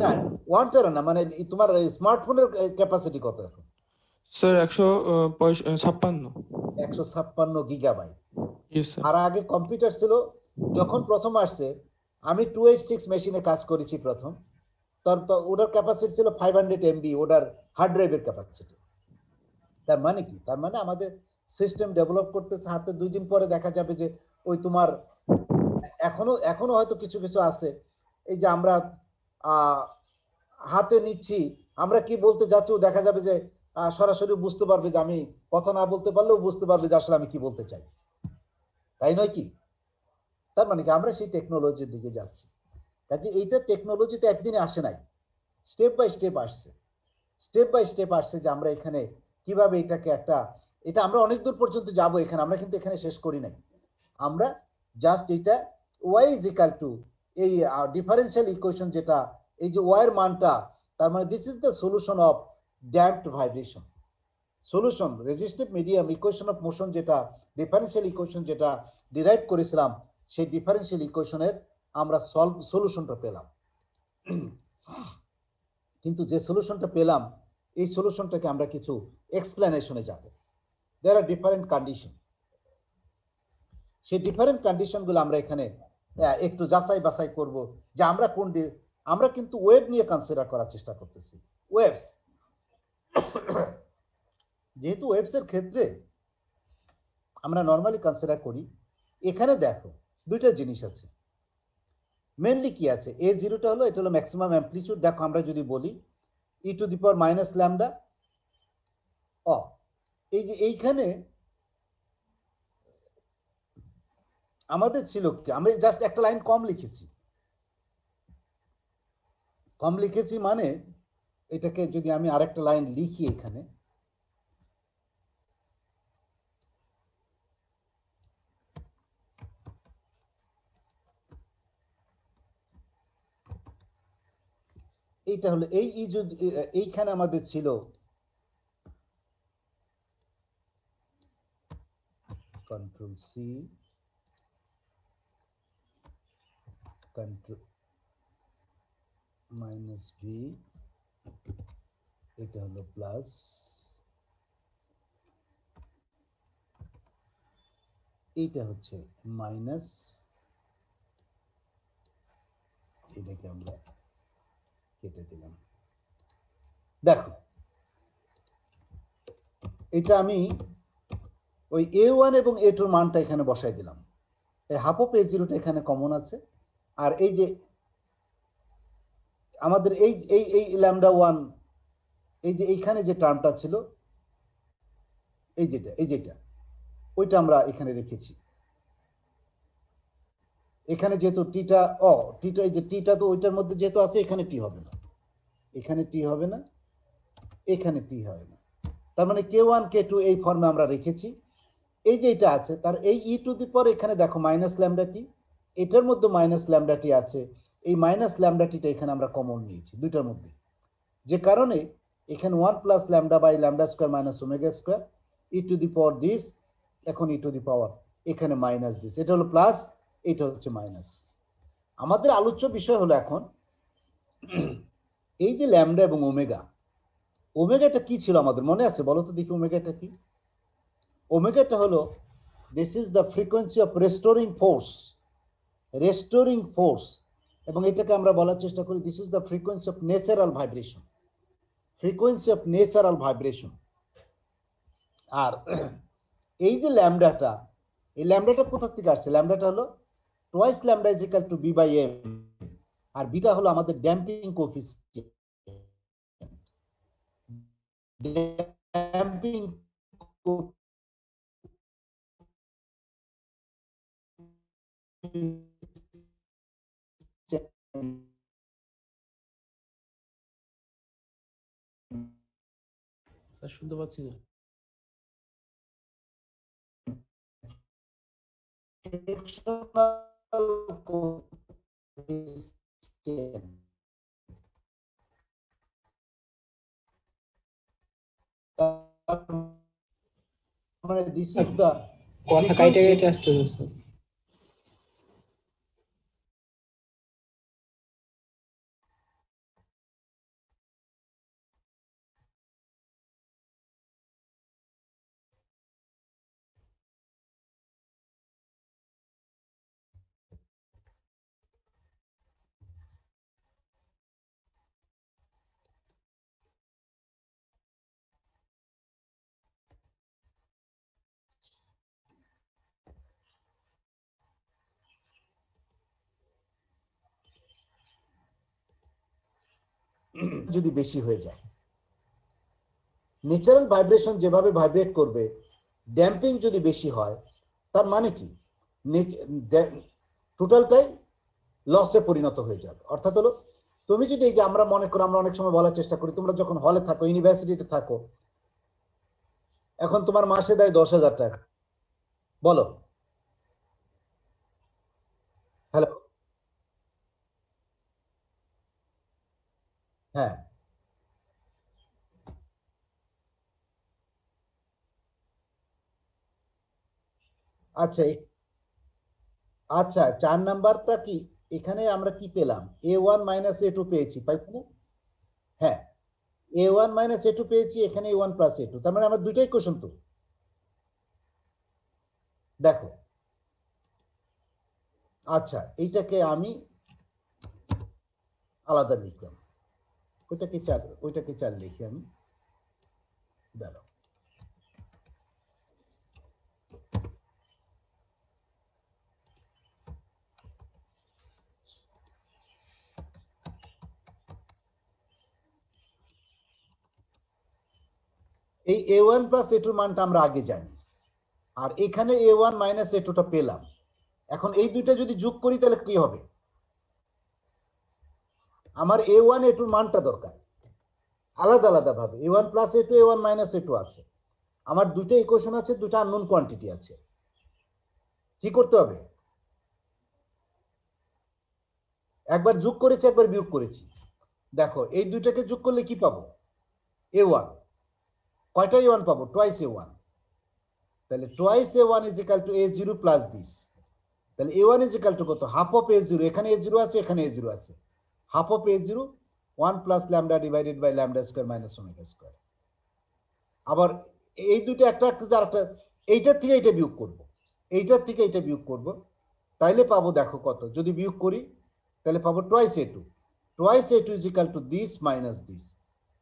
S1: না 1 টেরা না, মানে তোমার স্মার্টফোনের ক্যাপাসিটি কত এখন?
S5: Sir 156
S1: gigabyte.
S5: Yes sir.
S1: আর আগে কম্পিউটার ছিল যখন প্রথম আসছে, আমি 286 মেশিনে কাজ করেছি প্রথম, তার তো ওটার ক্যাপাসিটি ছিল 500 MB, ওটার হার্ড ড্রাইভের ক্যাপাসিটি। তার মানে কি? তার মানে আমাদের সিস্টেম ডেভেলপ করতেছে, হাতে 2 দিন পরে দেখা যাবে যে ওই তোমার এখনো হয়তো কিছু কিছু আছে, এই যে আমরা হাতে নিচ্ছি, আমরা কি বলতে যাচ্ছি দেখা যাবে যে সরাসরি বুঝতে পারবে, যে আমি কথা না বলতে পারলেও বুঝতে পারবে যে আসলে আমি কি বলতে চাই, তাই নয় কি? তার মানে কি আমরা সেই টেকনোলজির দিকে যাচ্ছি। কাজে এইটা টেকনোলজিতে একদিনে আসে নাই, স্টেপ বাই স্টেপ আসছে যে আমরা এখানে কিভাবে এটাকে এটা আমরা অনেক দূর পর্যন্ত যাব, এখানে আমরা কিন্তু এখানে শেষ করি নাই, আমরা জাস্ট এটা y ইজ ইকুয়াল টু এই ডিফারেনশিয়াল ইকুয়েশন, যেটা এই যে y এর মানটা, তার মানে this is the solution of damped vibration, solution resistive medium equation of motion, যেটা ডিফারেনশিয়াল ইকুয়েশন যেটা ডিরাইভ করেছিলাম, সেই ডিফারেনশিয়াল ইকুয়েশনের আমরা সলিউশনটা পেলাম। কিন্তু যে সলিউশনটা পেলাম এই সলিউশনটাকে আমরা কিছু এক্সপ্লেনেশনে যাব। দেয়ার আর ডিফারেন্ট কন্ডিশন, সেই ডিফারেন্ট কন্ডিশনগুলো আমরা এখানে একটু যাচাই বাছাই করব যে আমরা কিন্তু ওয়েভ নিয়ে কনসিডার করার চেষ্টা করতেছি। ওয়েভস, যেহেতু ওয়েভসের ক্ষেত্রে আমরা নর্মালি কনসিডার করি, এখানে দেখো দুইটা জিনিস আছে, মেনলি কি আছে? a0টা হলো, এটা হলো ম্যাক্সিমাম অ্যামপ্লিটিউড। দেখো আমরা যদি বলি e two the power minus lambda, এই যে এইখানে আমাদের ছিল কি, আমি জাস্ট একটা লাইন কম লিখেছি, কম লিখেছি মানে এটাকে যদি আমি আরেকটা লাইন লিখি এখানে, এইটা হলো এই ই যদি এইখানে আমাদের ছিল control C, control minus V, এটা হলো প্লাস, এইটা হচ্ছে মাইনাস, এটাকে আমরা কেটে দিলাম। দেখো এটা আমি ওই A1 এবং A2 এর মানটা এখানে বসাই দিলাম। এই হাফ অফ A0টা এখানে কমন আছে, আর এই যে আমাদের এই এই এই ল্যামডা 1, এই যে এইখানে যে টার্মটা ছিল, এই যেটা ওইটা আমরা এখানে রেখেছি। এখানে যেহেতু টিটা টিটা, এই যে টিটা তো ওইটার মধ্যে যেহেতু আছে, এখানে টি হবে না, এখানে টি হবে না, এখানে টি হবে না। তার মানে K1 K2 এই ফর্মে আমরা রেখেছি। এই যে এটা আছে তার এই ই টু দি পাওয়ার এখানে দেখো মাইনাস ল্যামডা টি, এটার মধ্যে মাইনাস ল্যামডা টি আছে, এই মাইনাস ল্যামডা টিটা এখানে আমরা কমন নিয়েছি দুইটার মধ্যে, যে কারণে এখানে 1 plus lambda by lambda square minus omega square E to the power this, এখন ই টু দি পাওয়ার এখানে মাইনাস দিস, এটা হলো প্লাস, এটা হচ্ছে মাইনাস। আমাদের আলোচ্য বিষয় হলো এখন এই যে ল্যামডা এবং ওমেগা, ওমেগাটা কি ছিল আমাদের মনে আছে বলো তো দেখি, ওমেগাটা কি? ওমেগাটা হলো this is the frequency of restoring force, এবং এটাকে আমরা বলার চেষ্টা করি this is the frequency of natural vibration. আর এই যে ল্যামডাটা, এই ল্যামডাটা কোথা থেকে আসছে? ল্যামডাটা হলো twice lambda is equal to B by M, আর বিটা হলো আমাদের ড্যাম্পিং কোএফিসিয়েন্ট। ড্যাম্পিং
S4: স্যার শুনতে পাচ্ছি না।
S1: মানে দিস ইজ দ্য
S6: কথা কাইটে কাইটে আসতেছে স্যার।
S1: যদি বেশি হয়ে যায়, ন্যাচারাল ভাইব্রেশন যেভাবে ভাইব্রেট করবে, ড্যাম্পিং যদি বেশি হয়, তার মানে কি টোটালটাই লসে পরিণত হয়ে যাবে। অর্থাৎ হলো তুমি যদি এই যে আমরা মনে করো, আমরা অনেক সময় বলার চেষ্টা করি, তোমরা যখন হলে থাকো, ইউনিভার্সিটিতে থাকো, এখন তোমার মাসে দেয় 10,000 টাকা, বলো হ্যালো, হ্যাঁ আচ্ছা আচ্ছা 4 নাম্বারটা কি? এখানে আমরা কি পেলাম? A1 মাইনাস A2 পেয়েছি, পাইছি না? হ্যাঁ, A1 মাইনাস A2 পেয়েছি, এখানে A1 প্লাস A2, তার মানে আমার দুইটাই কোশ্চেন তো। দেখো আচ্ছা, এইটাকে আমি আলাদা লিখলাম, ওইটাকে 4 লিখি আমি, দাঁড়াও। এই A1 প্লাস A2 মানটা আমরা আগে জানি, আর এখানে A1 মাইনাস A2টা পেলাম। এখন এই দুইটা যদি যোগ করি তাহলে কি হবে? আমার a1 a2 মানটা দরকার আলাদা আলাদা ভাবে a1 plus a2 a1 minus a2 আছে আমার দুটো ইকুয়েশন আছে দুটো আননোন কোয়ান্টিটি আছে কি করতে হবে একবার যোগ করেছি একবার বিয়োগ করেছি দেখো এই দুইটাকে যোগ করলে কি পাবো a1 কয়টা a1 পাবো টুয়াইস a1 তাহলে twice a1 is equal to a0 plus this তাহলে a1 ইজ ইকুয়াল টু কত হাফ অফ a0 এখানে a0 আছে এখানে a0 আছে half of a0 1 plus lambda divided by lambda square minus omega square আবার এই দুটো একটা আরেকটা এইটার থেকে এটা বিয়োগ করব এইটার থেকে এটা বিয়োগ করব তাইলে পাবো দেখো কত যদি বিয়োগ করি তাহলে পাবো twice a2 is equal to this minus this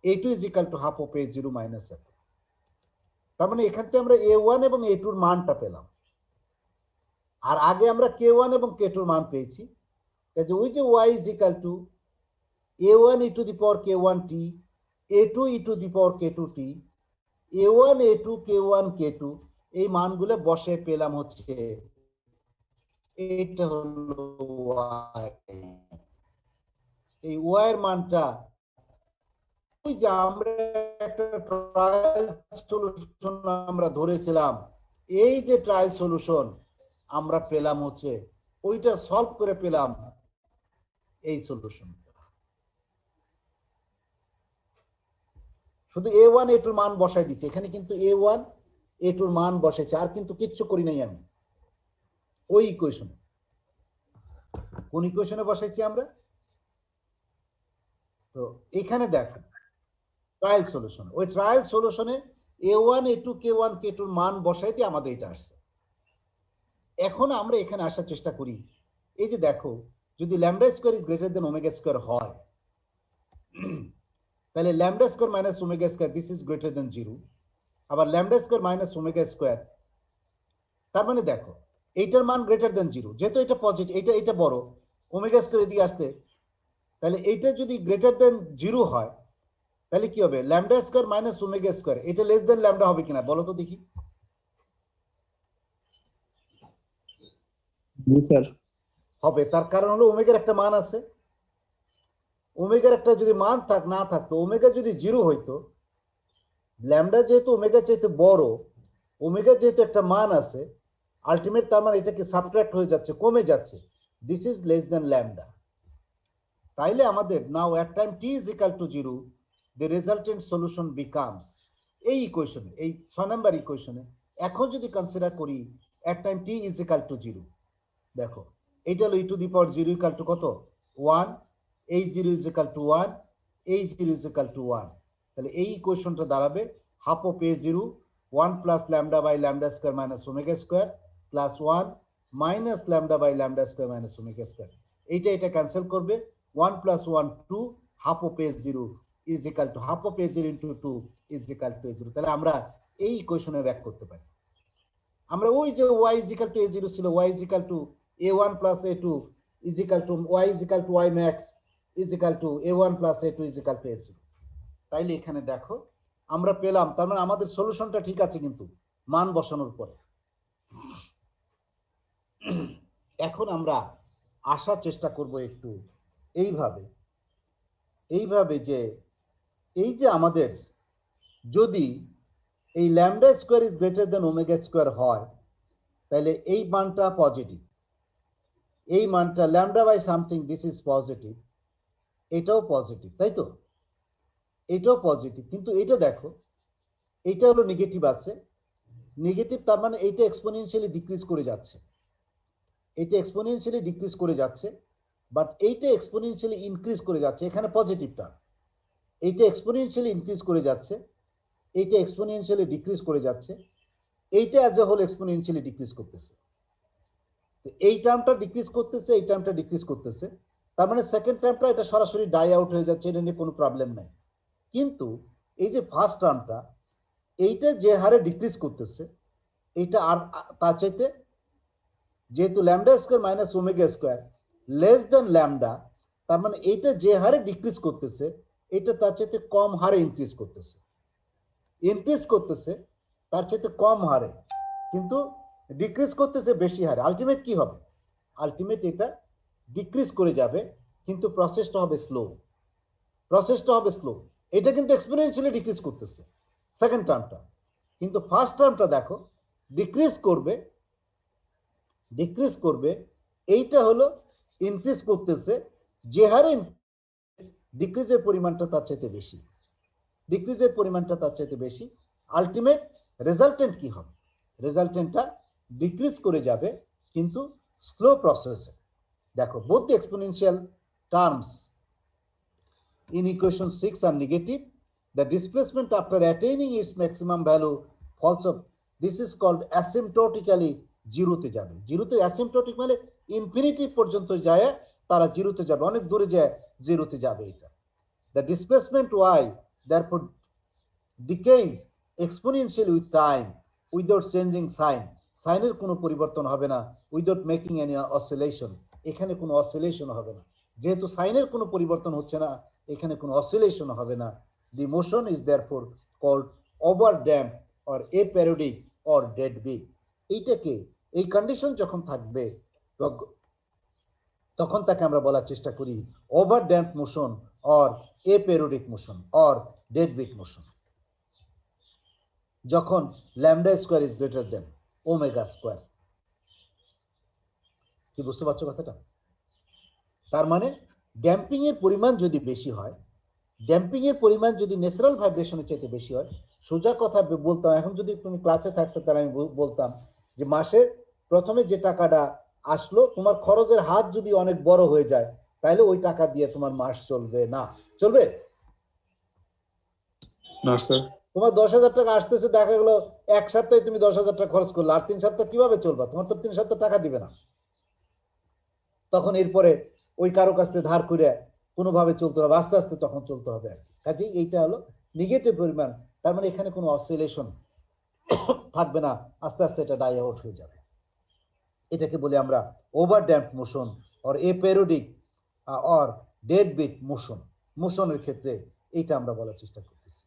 S1: a2 is equal to half of a0 minus a2 তার মানে এখান থেকে আমরা a1 এবং a2 এর মানটা পেলাম আর আগে আমরা k1 এবং k2 এর মান পেয়েছি কাজে ওই যে y is equal two a1 e to the power k1t a2 e to the power k2t a1 a2 k1 k2 এই মানগুলো বসে পেলাম হচ্ছে এটা হলো y এই y এর মানটা ওই যে আমরা একটা ট্রায়াল সলিউশন আমরা ধরেছিলাম এই যে ট্রায়াল সলিউশন আমরা পেলাম হচ্ছে ওইটা সলভ করে পেলাম এই সলিউশন শুধু a1 a2 এর মান বসাই দিয়েছি এখানে কিন্তু a1 a2 এর মান বসাইছে আর কিন্তু কিচ্ছু করি নাই আমি ওই ইকুয়েশনে কোন ইকুয়েশনে বসাইছি আমরা তো এখানে দেখো ট্রায়াল সলিউশন ওই trial সলিউশনে a1 a2 k1 k2 এর মান বসাইতে আমাদের এটা আসছে এখন আমরা এখানে আসার চেষ্টা করি এই যে দেখো যদি lambda square is greater than omega square হয় তাহলে lambda square minus omega square this is greater than 0 আবার lambda square minus omega square তার মানে দেখো এইটার মান গ্রেটার দ্যান 0 যেহেতু এটা পজিটিভ এটা বড় ওমেগা স্কয়ার দিয়ে আসতে তাহলে এইটা যদি গ্রেটার দ্যান 0 হয় তাহলে কি হবে lambda square minus omega square এটা লেস দ্যান ল্যামডা হবে কিনা বলো তো দেখি
S6: জি স্যার
S1: হবে তার কারণ হলো ওমেগার একটা মান আছে ওমেগার একটা যদি মান না থাকতো ওমেগা যদি 0 হইতো ল্যামডা যেহেতু ওমেগা চাইতে বড় ওমেগা যেহেতু একটা মান আছে আলটিমেট তার মানে এটাকে সাবট্রাক্ট হয়ে যাচ্ছে কমে যাচ্ছে this is less than lambda তাইলে আমাদের now at time t is equal to 0 the resultant solution becomes এই ইকুয়েশনে এই 6 নাম্বার ইকুয়েশনে এখন যদি কনসিডার করি এট time t is equal to 0 দেখো এটা হলো e to the power 0 equal to কত 1 a0 is equal to 1 a0 is equal to 1 তাহলে এই ইকুয়েশনটা দাঁড়াবে half of a0 1 plus lambda by lambda square minus omega square plus 1 minus lambda by lambda square minus omega square এটা cancel করবে 1 প্লাস 1 2 half of a0 is equal to half of a0 into 2 is equal to a0 তাহলে আমরা এই ইকুয়েশনে back করতে পারি আমরা ওই যে y is equal to a0 ছিল y is equal to a1 plus a2 is equal to y is equal to y max is equal to a1 plus a2 is equal to a0 তাইলে এখানে দেখো আমরা পেলাম তার মানে আমাদের সলিউশনটা ঠিক আছে কিন্তু মান বসানোর পরে এখন আমরা আসার চেষ্টা করব একটু এইভাবে যে এই যে আমাদের যদি এই lambda square is greater than omega square হয় তাহলে এই মানটা পজিটিভ এই মানটা lambda by something this is positive এটাও পজিটিভ তাই তো এটাও পজিটিভ কিন্তু এটা দেখো এটা হলো নেগেটিভ আছে নেগেটিভ তার মানে এইটা এক্সপোনেনশিয়ালি ডিক্রিজ করে যাচ্ছে এটা এক্সপোনেনশিয়ালি ডিক্রিজ করে যাচ্ছে বাট এইটা এক্সপোনেনশিয়ালি ইনক্রিজ করে যাচ্ছে এখানে পজিটিভটা এইটা এক্সপোনেনশিয়ালি ইনক্রিজ করে যাচ্ছে এইটা এক্সপোনেনশিয়ালি ডিক্রিজ করে যাচ্ছে এইটা as a whole exponentially decrease করতেছে তো এই টার্মটা ডিক্রিজ করতেছে এই টার্মটা ডিক্রিজ করতেছে তার মানে সেকেন্ড টার্মটা এটা সরাসরি ডাই আউট হয়ে যাচ্ছে এটা নিয়ে কোনো প্রবলেম নাই কিন্তু এই যে ফার্স্ট টার্মটা এইটা যে হারে ডিক্রিজ করতেছে এইটা আর তার চাইতে যেহেতু lambda square minus omega square less than lambda তার মানে এইটা যে হারে ডিক্রিজ করতেছে এটা তার চাইতে কম হারে ইনক্রিজ করতেছে তার চাইতে কম হারে কিন্তু ডিক্রিজ করতেছে বেশি হারে আলটিমেট কি হবে আলটিমেট এটা ডিক্রিজ করে যাবে কিন্তু প্রসেসটা হবে স্লো প্রসেসটা হবে স্লো। এটা কিন্তু এক্সপোনেনশিয়ালি ডিক্রিজ করতেছে সেকেন্ড টার্মটা, কিন্তু ফার্স্ট টার্মটা দেখো ডিক্রিজ করবে, এইটা হলো ইনক্রিজ করতেছে, যে হারে ডিক্রিজের পরিমাণটা তার চাইতে বেশি, আলটিমেট রেজাল্টেন্ট কি হবে? রেজাল্টেন্টটা ডিক্রিজ করে যাবে, কিন্তু স্লো প্রসেসে। দেখো both the exponential terms in equation 6 are negative. The displacement after attaining its maximum value falls off. This is called asymptotically জিরোতে যাবে। জিরোতে অ্যাসিম্পটোটিক মানে ইনফিনিটি পর্যন্ত যায়, তারা জিরোতে যাবে, অনেক দূরে যায় জিরোতে যাবে এটা। The displacement y therefore decays exponentially with time without changing sign. সাইনের কোনো পরিবর্তন হবে না, উইদাউট মেকিং এনি অসিলেশন। এখানে কোনো অসিলেশন হবে না, যেহেতু সাইনের কোনো পরিবর্তন হচ্ছে না, এখানে কোনো অসিলেশন হবে না। The motion is therefore called over damp or aperiodic or dead beat. এইটাকে, এই কন্ডিশন যখন থাকবে তখন তাকে আমরা বলার চেষ্টা করি over damp motion or aperiodic motion or dead beat motion, যখন lambda square is greater than omega square. কি বুঝতে পারছো কথাটা? তার মানে ড্যাম্পিং এর পরিমাণ যদি বেশি হয়, ড্যাম্পিং এর পরিমাণ যদি ন্যাচারাল ভাইব্রেশনের চাইতে বেশি হয়, সোজা কথা বলতাম, এখন যদি তুমি ক্লাসে থাকতে তাহলে আমি বলতাম যে মাসের প্রথমে যে টাকাটা আসলো, তোমার খরচের হাত যদি অনেক বড় হয়ে যায়, তাহলে ওই টাকা দিয়ে তোমার মাস চলবে না। চলবে
S5: না স্যার।
S1: তোমার 10,000 টাকা আসতেছে, দেখা গেলো এক সপ্তাহে তুমি 10,000 টাকা খরচ করলে, আর 3 সপ্তাহ কিভাবে চলবা? তোমার তো 3 সপ্তাহ টাকা দিবে না। তখন এরপরে ওই কারো কাছ থেকে ধার করে কোনোভাবে চলতে হবে, আস্তে আস্তে তখন চলতে হবে আর কি। কাজেই এইটা হলো নেগেটিভ পরিমাণ, তার মানে এখানে কোনো অসিলেশন থাকবে না, আস্তে আস্তে এটা ডাই আউট হয়ে যাবে। এটাকে বলি আমরা over damp motion or aperiodic or dead beat motion. মোশনের ক্ষেত্রে এইটা আমরা বলার চেষ্টা করতেছি।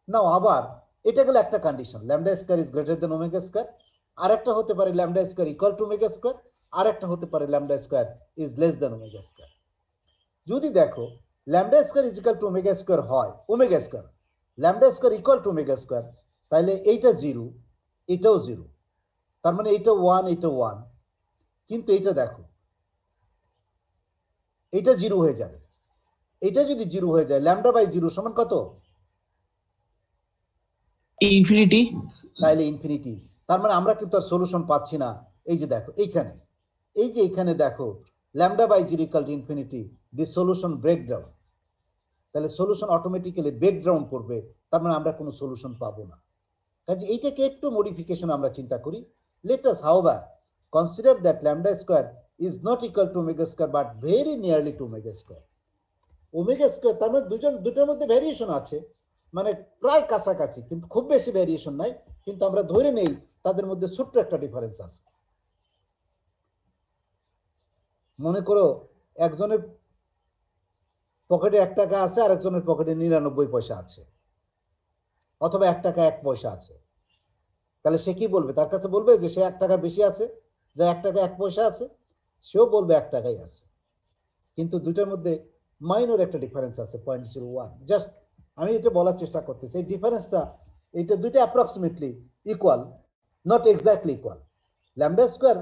S1: নাও আবার এটা গেল একটা condition, lambda square is greater than omega square. আর একটা হতে পারে lambda square equal to omega square, আর একটা হতে পারে lambda square is less than omega square. যদি দেখো lambda square is equal to omega square হয়, omega square lambda square equal to omega square, তাহলে এইটা 0, এটাও 0, তার মানে এইটা 1, এটা 1। কিন্তু এইটা দেখো, এইটা 0 হয়ে যাবে। এটা যদি 0 হয়ে যায়, ল্যামডা বাই 0 সমান কত?
S6: ইনফিনিটি।
S1: তাহলে ইনফিনিটি। তার মানে আমরা কিন্তু আর সলিউশন পাচ্ছি না। এই যে দেখো এইখানে, এই যে এখানে দেখো lambda by 0 equal to infinity, the solution breakdown. তাহলে সলিউশন অটোমেটিক্যালি ব্রেকডাউন করবে, তার মানে আমরা কোনো সলিউশন পাবো না। কাজে এইটাকে একটু মডিফিকেশন আমরা চিন্তা করি। Let us however consider that lambda square is not equal to omega square but very nearly to omega square. Omega square, তার মানে দুটোর মধ্যে ভ্যারিয়েশন আছে, মানে প্রায় কাছাকাছি, কিন্তু খুব বেশি ভ্যারিয়েশন নাই, কিন্তু আমরা ধরে নেই তাদের মধ্যে ছোট্ট একটা ডিফারেন্স আছে। মনে করো একজনের পকেটে 1 টাকা আছে, আর একজনের পকেটে 99 পয়সা আছে, অথবা 1 টাকা 1 পয়সা আছে। তাহলে সে কি বলবে? তার কাছে বলবে যে সে 1 টাকা বেশি আছে, যে 1 টাকা 1 পয়সা আছে, সেও বলবে 1 টাকাই আছে। কিন্তু দুইটার মধ্যে মাইনর একটা ডিফারেন্স আছে, 0.01। জাস্ট আমি এটা বলার চেষ্টা করতেছি, এই ডিফারেন্সটা, এটা দুইটা approximately equal, not exactly equal. Lambda square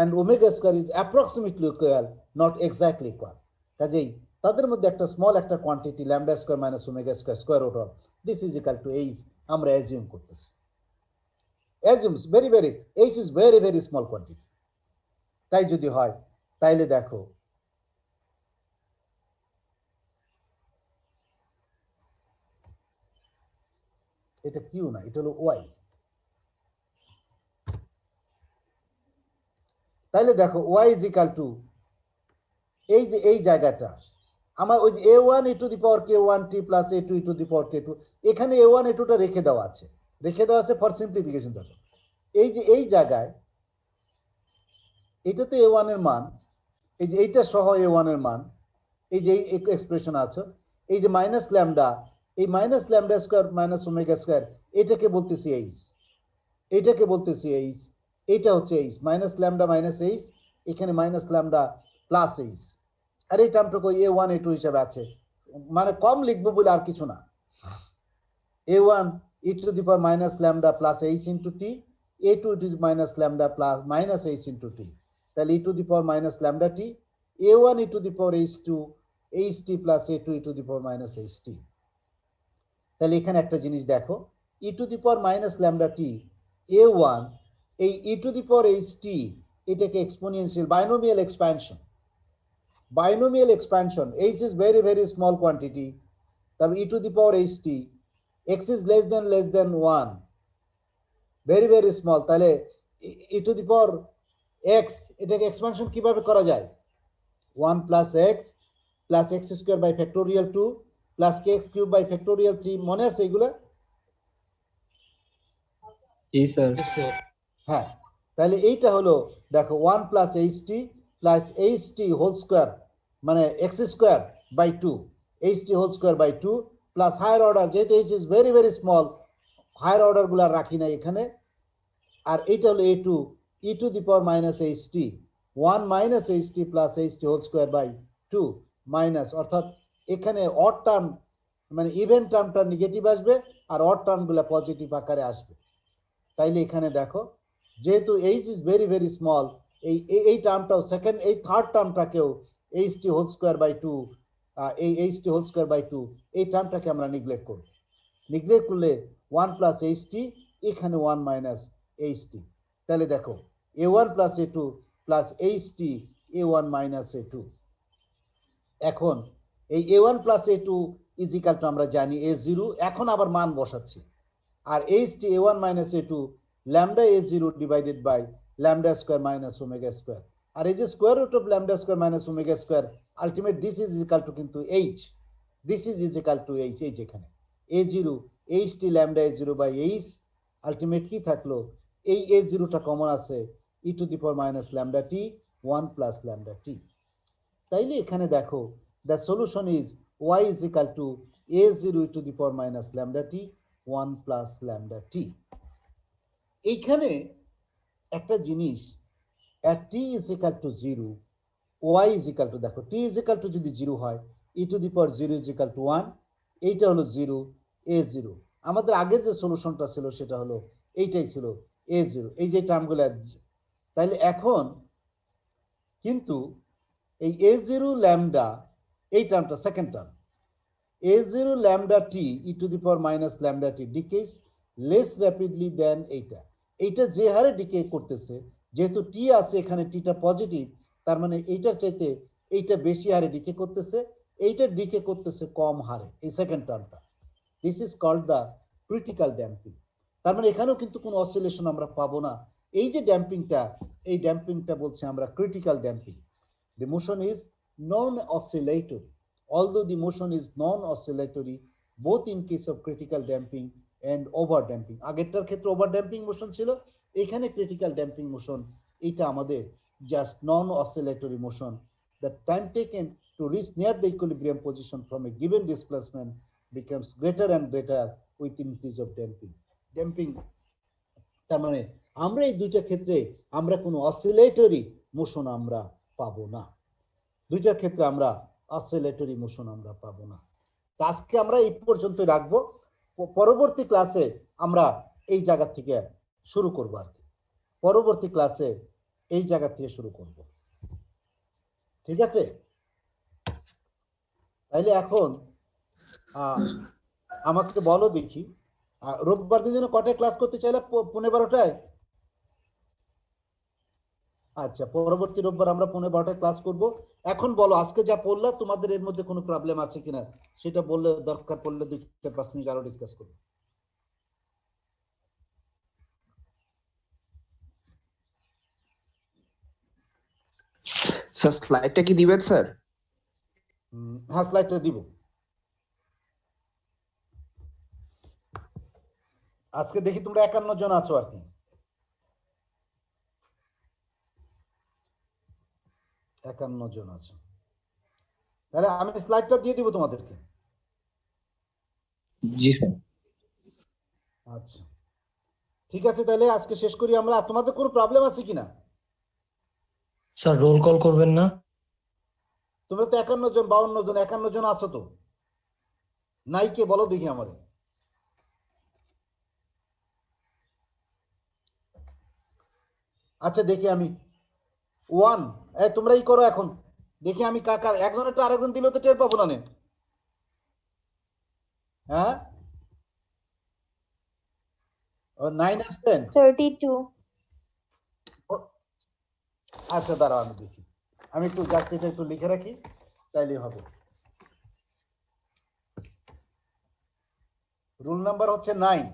S1: and omega square is approximately equal, not exactly equal. কাজেই তাদের মধ্যে একটা স্মল একটা quantity lambda square minus omega square square root of this is equal to H আমরা assume করতেছি। Assumes very very, H is very very small quantity. তাই যদি হয় তাইলে দেখো এটা কিউ না, এটা হলো ওয়াই। তাইলে দেখো y ইজ ইকুয়াল টু, এই যে এই জায়গাটা আমার ওই যে a1 e two the power k1t plus a2 e two the power k2, এখানে a1 a2টা রেখে দেওয়া আছে, ফর সিম্পলিফিকেশন। দেখো এই যে এই জায়গায় এটা তো a1 এর মান, এই যে এইটা সহ a1 এর মান, এই যে এক্সপ্রেশন আছে, এই যে মাইনাস ল্যামডা, এই minus lambda square minus omega square, এটাকে বলতেছি এইচ, এটাকে বলতেছি এইচ, এটা হচ্ছে H, minus lambda minus H, এখানে মাইনাস ল্যামডা প্লাস এইচ, আর এই টার্মটুকু a1 a2 হিসাবে আছে, মানে কম লিখবো বলে আর কিছু না। a1 e to the power minus lambda plus h into t, a2 e to the minus lambda plus minus h into t, তাহলে e to the power minus lambda t, a1 e to the power h2 ht plus a2 e to the power minus ht। তাহলে এখানে একটা জিনিস দেখো, e to the power minus lambda t a1 এই e to the power ht এটাকে exponential binomial expansion, binomial expansion, h is very very small quantity, তাহলে e to the power ht, x is less than 1, very very small, তাহলে e to the power x এটাকে expansion কিভাবে করা যায়, 1 plus x square by factorial 2 plus k cube by factorial 3, মনে আছে এগুলা?
S6: জি স্যার।
S1: হ্যাঁ, তাহলে এইটা হলো দেখো 1 plus ht হোল স্কয়ার মানে x স্কয়ার by 2, ht whole square by 2 plus higher order, যেটা h is very very small, higher order গুলা রাখি না এখানে। আর এইটা হলো a2 e to the power minus ht 1 minus ht plus ht whole square by 2 minus, অর্থাৎ এখানে অড টার্ম মানে ইভেন টার্মটা নেগেটিভ আসবে আর অড টার্মগুলো পজিটিভ আকারে আসবে। তাইলে এখানে দেখো যেহেতু h is very very small, এই টার্মটাও সেকেন্ড এই থার্ড টার্মটাকেও ht হোল স্কয়ার বাই 2, এই ht হোল স্কয়ার বাই 2 এই টার্মটাকে আমরা নেগলেক্ট করব। নেগলেক্ট করলে 1 প্লাস ht, এখানে 1 মাইনাস ht, তাহলে দেখো a1 plus a2 plus ht a1 minus a2। এখন এই a1 plus a2 is equal two আমরা জানি a0, এখন আবার মান বসাচ্ছি, আর ht a1 minus a2 lambda a0 divided by lambda square minus omega square, আর এই যে square root of lambda square minus omega square ultimate this is equal to কিন্তু h, this is equal to h, এই যেখানে a0 ht lambda a0 by h, ultimate কি থাকলো, এই a0টা কমন আছে e to the power minus lambda t 1 plus lambda t। তাইলে এখানে দেখো the solution is y is equal to a0 e to the power minus lambda t 1 plus lambda t। এইখানে একটা জিনিস, t is equal to 0, y is equal to, দেখো t is equal to যদি 0 হয় e to the power 0 is equal to 1, এইটা হলো 0 a0, আমাদের আগের যে সলিউশনটা ছিল সেটা হলো এইটাই ছিল a0, এই যে টার্মগুলো। তাইলে এখন কিন্তু এই a0 ল্যামডা এই টার্মটা second term a0 lambda t e to the power minus lambda t decays less rapidly than এইটা যে হারে ডিকে করতেছে, যেহেতু t আছে এখানে tটা পজিটিভ, তার মানে এইটার চাইতে এইটা বেশি হারে ডিকে করতেছে, এইটা ডিকে করতেছে কম হারে, এই সেকেন্ড টার্মটা। This is called the critical damping. তার মানে এখানেও কিন্তু কোনো অসিলেশন আমরা পাবো না, এই যে ড্যাম্পিংটা, এই ড্যাম্পিংটা বলছে আমরা critical damping. The motion is non-oscillatory. Although the motion is non-oscillatory, both in case of critical damping and over-damping. আগেরটার ক্ষেত্রে over-damping motion ছিল, এখানে critical damping motion, এটা আমাদের just non-oscillatory motion. The time taken to reach near the equilibrium position from a given displacement becomes greater and greater with increase of damping. Damping, তার মানে আমরা এই দুইটা ক্ষেত্রে আমরা কোনো oscillatory motion আমরা পাবো না, দুইটার ক্ষেত্রে আমরা অসিলেটরি মোশন আমরা পাবো না। আজকে আমরা এই পর্যন্ত রাখবো, পরবর্তী ক্লাসে আমরা এই জায়গা থেকে শুরু করব, আর কি পরবর্তী ক্লাসে এই জায়গা থেকে শুরু করব, ঠিক আছে? তাইলে এখন আমাকে বলো দেখি, রোববার দিন যেন কটায় ক্লাস করতে চাইলে? 11:30টায়। আচ্ছা, পরবর্তী রোববার আমরা 11:30টায় ক্লাস করব। এখন বলো আজকে যা পড়লা তোমাদের এর মধ্যে কোনো প্রবলেম আছে কিনা সেটা বললে, দরকার পড়লে 2-5 মিনিট আরো ডিসকাস করব।
S7: স্যার স্লাইডটা কি দিবেন স্যার?
S1: হ্যাঁ, স্লাইডটা দিব। আজকে দেখি তোমরা 51 জন আছো আর কি। 51 জন আছে, তাহলে আমি স্লাইডটা দিয়ে দিব তোমাদেরকে।
S7: জি স্যার।
S1: আচ্ছা ঠিক আছে, তাহলে আজকে শেষ করি আমরা। তোমাদের কোনো প্রবলেম আছে কিনা?
S6: স্যার রোল কল করবেন না?
S1: তোমরা তো 51 জন 52 জন 51 জন আছো তো? নাই কে বলো দেখি আমার। আচ্ছা দেখি আমি 1, এই তোমরা ই করো এখন, দেখি আমি কাকার একজনের তো আরেকজন দিলে তো টের পাবো না নে। হ্যাঁ 9 আসছেন?
S2: 32.
S1: আচ্ছা দাঁড়াও আমি দেখি, আমি একটু জাস্ট এটা একটু লিখে রাখি তাইলে হবে। রুল নাম্বার হচ্ছে 9।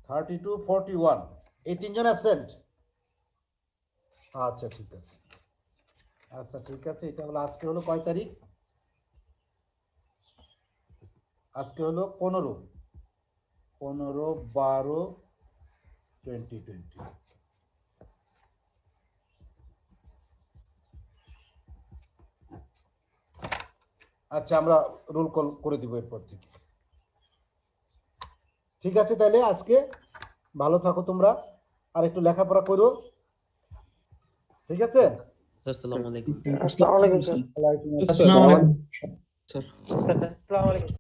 S1: 32, 41 এই তিনজন অ্যাবসেন্ট। আচ্ছা ঠিক আছে, আচ্ছা ঠিক আছে। এটা হলো আজকে হলো কয় তারিখ? আজকে হলো 15, 12/12/2020। আচ্ছা আমরা রুল কল করে দিব এরপর থেকে। ঠিক আছে তাহলে আজকে ভালো থাকো তোমরা, আর একটু লেখাপড়া করো, ঠিক আছে?
S4: স্যার আসসালামু আলাইকুম।
S3: আসসালামু আলাইকুম স্যার।
S5: আসসালামু আলাইকুম।
S4: স্যার
S3: আসসালামু আলাইকুম।